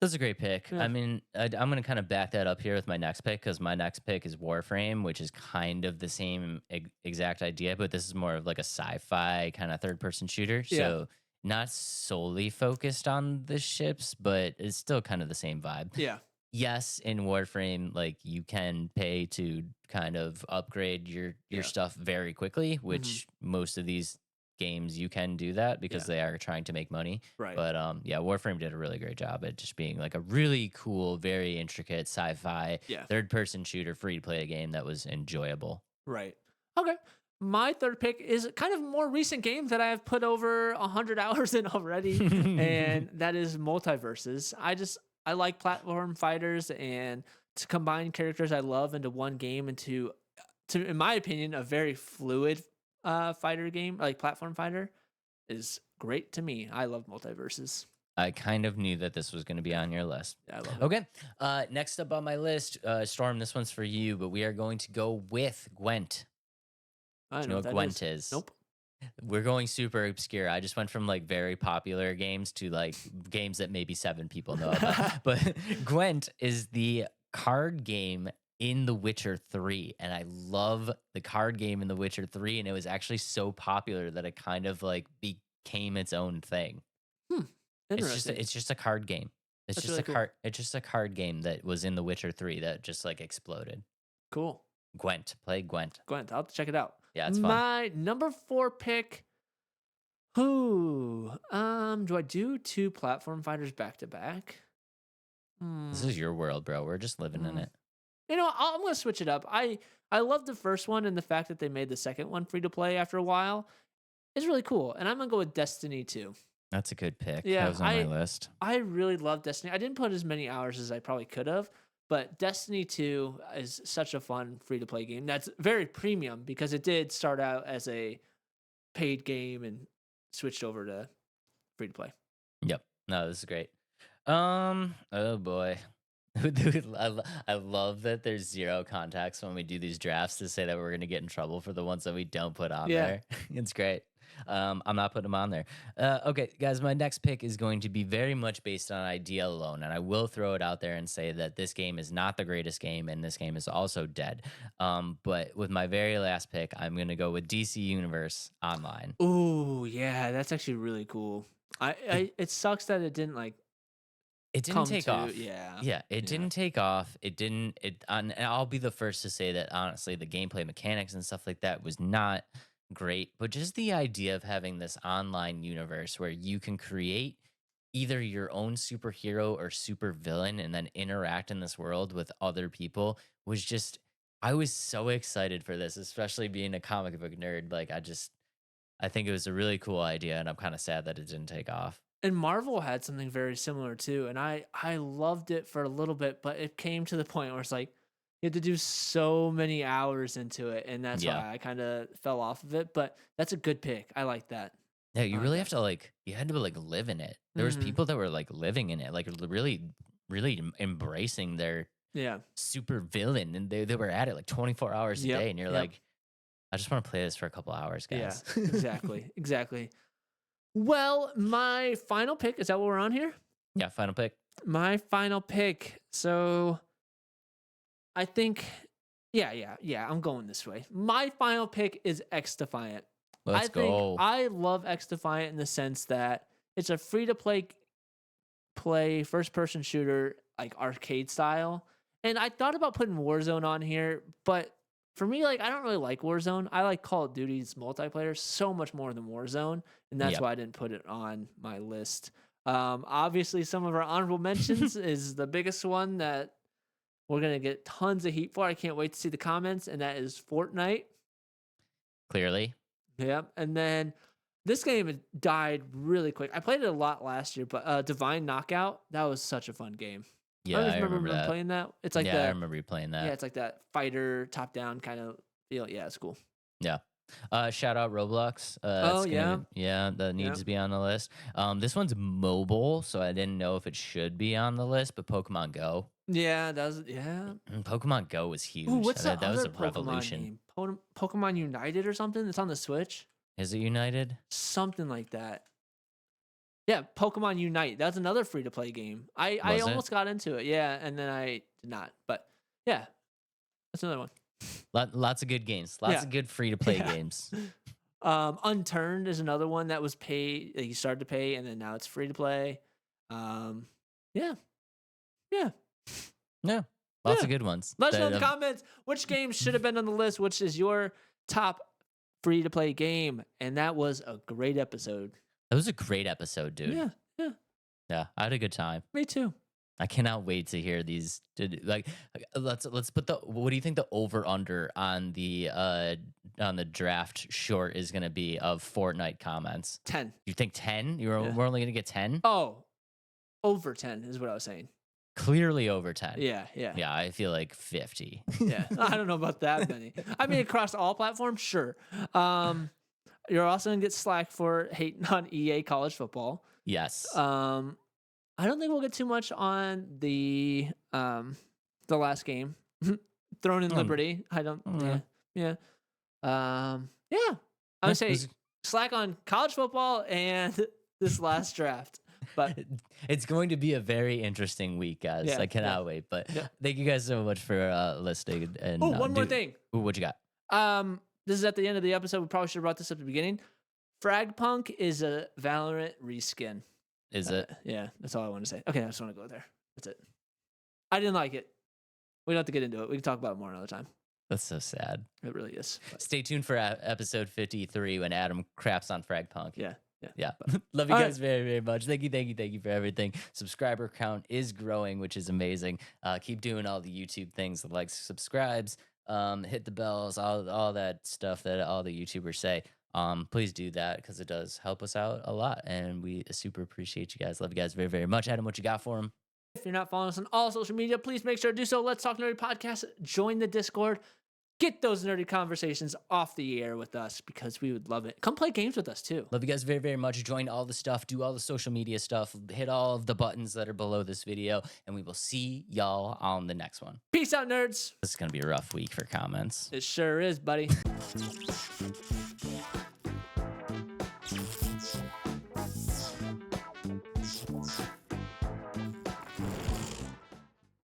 That's a great pick. Yeah. I mean, I'm going to kind of back that up here with my next pick because my next pick is Warframe, which is kind of the same exact idea, but this is more of like a sci-fi kind of third-person shooter. Yeah. So not solely focused on the ships, but it's still kind of the same vibe. Yeah. Yes, in Warframe, like you can pay to kind of upgrade your Yeah. stuff very quickly, which most of these games you can do that because they are trying to make money. Right. But yeah, Warframe did a really great job at just being like a really cool, very intricate sci-fi Yeah. third-person shooter free to play game that was enjoyable. Right. Okay. My third pick is kind of a more recent game that I have put over 100 hours in already, and that is Multiverses. I like platform fighters, and to combine characters I love into one game into, in my opinion, a very fluid fighter game, like platform fighter, is great to me. I love Multiverses. I kind of knew that this was going to be on your list. Yeah, I love it. Okay. Next up on my list, Storm, this one's for you, but we are going to go with Gwent. I Do you know know what what that Gwent is. is? Nope. We're going super obscure. I just went from like very popular games to like games that maybe 7 people know about. But Gwent is the card game in The Witcher 3. And I love the card game in The Witcher 3. And it was actually so popular that it kind of like became its own thing. Interesting. It's just a card game. It's That's just really a cool. card. It's just a card game that was in The Witcher 3 that just like exploded. Cool. Gwent. Play Gwent. Gwent. I'll have to check it out. Yeah, it's fun. My number 4 pick. Who? Do I do 2 platform fighters back to back? This is your world, bro. We're just living in it. You know, I'm gonna switch it up. I love the first one, and the fact that they made the second one free to play after a while is really cool. And I'm gonna go with Destiny 2. That's a good pick. Yeah, That was on my list. I really love Destiny. I didn't put as many hours as I probably could have, but Destiny 2 is such a fun free to play game. That's very premium because it did start out as a paid game and switched over to free to play. Yep. No, this is great. Oh boy. Dude, I love that there's zero context when we do these drafts to say that we're gonna get in trouble for the ones that we don't put on Yeah. there. It's great. I'm not putting them on there. Okay, guys, my next pick is going to be very much based on idea alone, and I will throw it out there and say that this game is not the greatest game, and this game is also dead. But with my very last pick, I'm gonna go with DC Universe Online. Ooh, yeah, that's actually really cool. It sucks that it didn't like It didn't come take to, off. yeah. Yeah, it didn't take off. It didn't. And I'll be the first to say that honestly, the gameplay mechanics and stuff like that was not great. But just the idea of having this online universe where you can create either your own superhero or super villain and then interact in this world with other people was just. I was so excited for this, especially being a comic book nerd. Like I I think it was a really cool idea, and I'm kind of sad that it didn't take off. And Marvel had something very similar too, and I loved it for a little bit, but it came to the point where it's like you had to do so many hours into it, and that's Yeah. why I kind of fell off of it. But that's a good pick. I like that. Yeah, you I like really that. have to you had to live in it. There was Mhm. people that were living in it, really, really embracing their Yeah. super villain, and they were at it 24 hours a Yep, day, and you're yep. like, I just want to play this for a couple hours, Yeah. guys. Exactly. Exactly. Well, my final pick, is that what we're on here? Yeah, final pick. My final pick. So I think, yeah, I'm going this way. My final pick is X Defiant. Let's go. I love X Defiant in the sense that it's a free to play first person shooter, like arcade style. And I thought about putting Warzone on here, but for me, I don't really like Warzone. I like Call of Duty's multiplayer so much more than Warzone, and that's Yep. why I didn't put it on my list. Obviously, some of our honorable mentions is the biggest one that we're gonna get tons of heat for. I can't wait to see the comments, and that is Fortnite. Clearly. Yep. And then this game died really quick. I played it a lot last year, but Divine Knockout, that was such a fun game. Yeah, I I remember that. playing that. It's like Yeah, I that. remember you playing that. Yeah, it's like that fighter top down kind of feel. Yeah, it's cool. Yeah. Shout out Roblox. Yeah, that needs Yep. to be on the list. This one's mobile, so I didn't know if it should be on the list, but Pokemon Go. Yeah, that was yeah. Pokemon Go was huge. Ooh, what's that that was other a Pokemon revolution. name? Pokemon United or something? It's on the Switch. Is it United? Something like that. Yeah, Pokemon Unite. That's another free to play game. I Was it? almost got into it. Yeah, and then I did not. But yeah, that's another one. Lots of good games. Lots Yeah. of good free to play Yeah. games. Unturned is another one that was paid. Like you started to pay, and then now it's free to play. Yeah. Yeah. Lots Yeah. of good ones. Let us know in that, the comments which game should have been on the list, which is your top free to play game. And that was a great episode. That was a great episode, dude. Yeah, Yeah, I had a good time. me too. I cannot wait to hear these. Let's put the. What do you think the over under on the draft short is going to be of Fortnite comments? 10. You think 10? Yeah. We're only going to get 10? Oh, over 10 is what I was saying. Clearly over 10. Yeah. Yeah, I feel like 50. Yeah. I don't know about that many. I mean, across all platforms, sure. You're also gonna get slack for hating on EA college football. Yes. I don't think we'll get too much on the last game, Throne in Liberty. I don't. Yeah. I would say slack on college football and this last draft. But it's going to be a very interesting week, guys. Yeah, I cannot wait. But Yeah. thank you guys so much for listening. And one more thing. What you got? This is at the end of the episode. We probably should have brought this up at the beginning. Fragpunk is a Valorant reskin. Is it? Yeah, that's all I want to say. Okay, I just want to go there. That's it. I didn't like it. We don't have to get into it. We can talk about it more another time. That's so sad. It really is. But Stay tuned for episode 53 when Adam craps on Fragpunk. yeah. Love you All guys very, very much. Thank you for everything. Subscriber count is growing, which is amazing. Keep doing all the YouTube things, the likes, subscribes, hit the bells, all that stuff that all the YouTubers say. Please do that because it does help us out a lot, and we super appreciate you guys. Love you guys very, very much. Adam, what you got for him? If you're not following us on all social media, please make sure to do so. Let's Talk Nerdy Podcast. Join the Discord. Get those nerdy conversations off the air with us because we would love it. Come play games with us too. Love you guys very, very much. Join all the stuff. Do all the social media stuff. Hit all of the buttons that are below this video. And we will see y'all on the next one. Peace out, nerds. This is going to be a rough week for comments. It sure is, buddy.